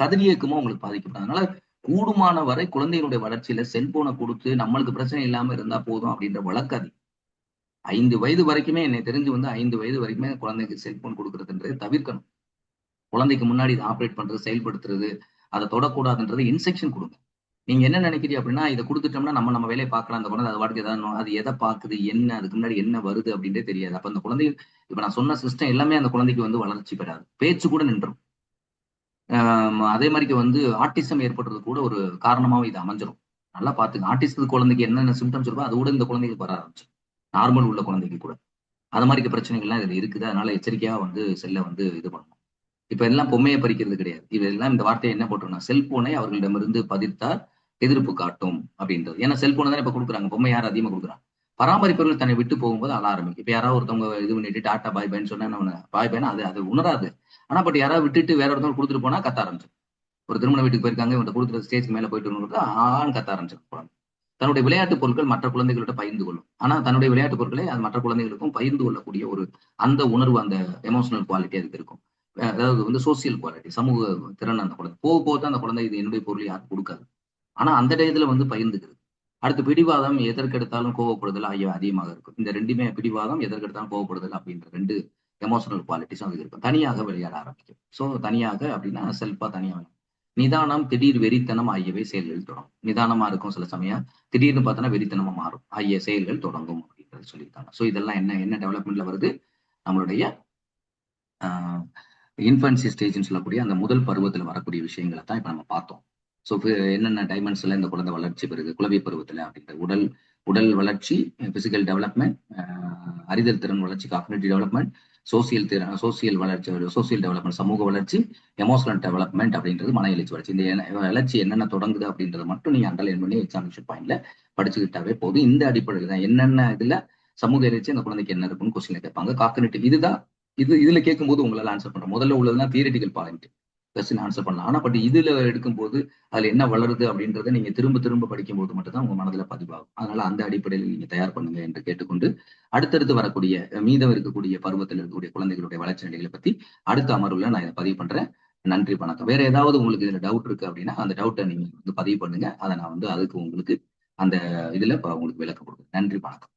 கதிரியக்கமும் உங்களுக்கு பாதிக்கப்படும். அதனால கூடுமான வரை குழந்தைகளுடைய வளர்ச்சியில செல்போனை கொடுத்து நம்மளுக்கு பிரச்சனை இல்லாம இருந்தா போதும் அப்படின்ற வழக்காது. 5 வயது வரைக்குமே என்னை தெரிஞ்சு 5 வயது வரைக்குமே குழந்தைக்கு செல்போன் கொடுக்கறதுன்றது தவிர்க்கணும். குழந்தைக்கு முன்னாடி இதை ஆப்ரேட் பண்றது, செயல்படுத்துறது, அதை தொடக்கூடாதுன்றது இன்ஸ்ட்ரக்ஷன் கொடுங்க. நீங்க என்ன நினைக்கிறீங்க அப்படின்னா இதை கொடுத்துட்டோம்னா நம்ம வேலையை பார்க்கலாம். அந்த குழந்தை அது வாட்டுக்கு ஏதாவது அது எதை பார்க்குது, என்ன அதுக்கு முன்னாடி என்ன வருது அப்படின்றே தெரியாது. அப்ப அந்த குழந்தை இப்ப நான் சொன்ன சிஸ்டம் எல்லாமே அந்த குழந்தைக்கு வளர்ச்சி பெறாது. பேச்சு கூட நின்றும். அதே மாதிரி ஆட்டிசம் ஏற்படுறது கூட ஒரு காரணமாவும் இது அமைஞ்சிரும். நல்லா பாத்துங்க. ஆட்டிசம் குழந்தைக்கு என்னென்ன சிம்டம்ஸ் இருக்கோ அது கூட இந்த குழந்தைக்கு வர ஆரம்பிச்சு. நார்மல் உள்ள குழந்தைக்கு கூட அது மாதிரி பிரச்சனைகள்லாம் இதுல இருக்குது. அதனால எச்சரிக்கையா செல்ல இது பண்ணணும். இப்ப எல்லாம் பொம்மையை பறிக்கிறது கிடையாது. இதெல்லாம் இந்த வார்த்தையை என்ன போட்டோம்னா செல்போனை அவர்களிடமிருந்து பதிர்த்தால் எதிர்ப்பு காட்டும் அப்படின்றது. ஏன்னா செல்போனை தான் இப்ப கொடுக்குறாங்க. பொம்மை யாரும் அதிகமா கொடுக்குறாங்க. பராமரிப்பவர்கள் தன்னை விட்டு போகும்போது அழ ஆரம்பிக்கும். இப்ப யாராவது ஒருத்தவங்க இது பண்ணிட்டு டாட்டா பாய் பாய்ன்னு சொன்னா பாய் பாய்னா அது உணராது. ஆனா பட் யாராவது விட்டுட்டு வேற ஒருத்தவங்க கொடுத்துட்டு போனா கத்த ஆரம்பிச்சு. ஒரு திருமண வீட்டுக்கு போயிருக்காங்க, இவங்க கொடுக்குற ஸ்டேஜ்க்கு மேல போயிட்டு ஆன்னு கத்த ஆரம்பிச்சு குழந்தை. தன்னுடைய விளையாட்டு பொருட்கள் மற்ற குழந்தைகளோட பகிர்ந்து கொள்ளும். ஆனா தன்னுடைய விளையாட்டு பொருட்களை அது மற்ற குழந்தைகளுக்கும் பகிர்ந்து கொள்ளக்கூடிய ஒரு அந்த உணர்வு, அந்த எமோஷனல் குவாலிட்டி அதுக்கு இருக்கும். அதாவது சோசியல் குவாலிட்டி, சமூக திறன் அந்த குழந்தை போக போக தான் அந்த குழந்தை இது என்னுடைய பொருள் யாரும் கொடுக்காது. ஆனா அந்த டயத்துல பகிர்ந்துக்கிறது. அடுத்து பிடிவாதம், எதற்கெடுத்தாலும் கோவப்படுதல் ஆகிய அதிகமாக இருக்கும். இந்த ரெண்டுமே பிடிவாதம், எதற்கெடுத்தாலும் கோவப்படுதல் அப்படின்ற 2 எமோஷனல் குவாலிட்டிஸும் அது இருக்கும். தனியாக விளையாட ஆரம்பிக்கும். சோ தனியாக அப்படின்னா செல்ஃபா தனியா நிதானம், திடீர் வெறித்தனம் ஆகியவை செயல்கள் தொடங்கும். நிதானமா இருக்கும் சில சமயம், திடீர்னு பார்த்தோன்னா வெறித்தனமா மாறும் ஆகிய செயல்கள் தொடங்கும் அப்படின்றது சொல்லியிருக்காங்க. சோ இதெல்லாம் என்ன டெவலப்மெண்ட்ல வருது? நம்மளுடைய இன்ஃபன்சி ஸ்டேஜ்னு சொல்லக்கூடிய அந்த முதல் பருவத்துல வரக்கூடிய விஷயங்களை தான் இப்ப நம்ம பார்த்தோம். ஸோ என்னென்ன டைமென்ஷன்ல இந்த குழந்தை வளர்ச்சி பெறுது குழந்தை பருவத்துல அப்படின்ற உடல் வளர்ச்சி, பிசிக்கல் டெவலப்மெண்ட், அறிதல் திறன் வளர்ச்சி, காக்னிட்டிவ் டெவலப்மெண்ட், சோசியல் வளர்ச்சி, சோசியல் டெவலப்மெண்ட் சமூக வளர்ச்சி, எமோஷனல் டெவலப்மெண்ட் அப்படின்றது மன எழுச்சி வளர்ச்சி. இந்த வளர்ச்சி என்னென்ன தொடங்குது அப்படின்றத மட்டும் நீங்க அண்டர்லைன் பண்ணி எக்ஸாமினேஷன் பாயிண்ட்ல படிச்சுக்கிட்டாவே போதும். இந்த அடிப்படையில் தான் என்னென்ன இதுல சமூக எழுச்சி அந்த குழந்தைக்கு என்ன இருக்குன்னு கொஸ்டின்ல கேட்பாங்க. காக்னிட்டிவ் இதுதான் இதுல கேட்கும்போது உங்களால ஆன்சர் பண்ற முதல்ல உள்ளதுதான் தியரிட்டிக்கல் பாயிண்ட் கொஸ்டின் ஆன்சர் பண்ணலாம். ஆனா பட் இதுல எடுக்கும்போது அதுல என்ன வளருது அப்படின்றத நீங்க திரும்ப படிக்கும்போது மட்டும்தான் உங்க மனதுல பதிவாகும். அதனால அந்த அடிப்படையில் நீங்க தயார் பண்ணுங்க என்று கேட்டுக்கொண்டு அடுத்தடுத்து வரக்கூடிய மீதம் இருக்கக்கூடிய பருவத்தில் இருக்கக்கூடிய குழந்தைகளுடைய வளர்ச்சி நிலைகளை பத்தி அடுத்த அமர்வுல நான் இதை பதிவு பண்றேன். நன்றி, வணக்கம். வேற ஏதாவது உங்களுக்கு இதுல டவுட் இருக்கு அப்படின்னா அந்த டவுட்டை நீங்க பதிவு பண்ணுங்க. அதை நான் அதுக்கு உங்களுக்கு அந்த இதுல உங்களுக்கு விளக்கம் கொடுக்குறேன். நன்றி, வணக்கம்.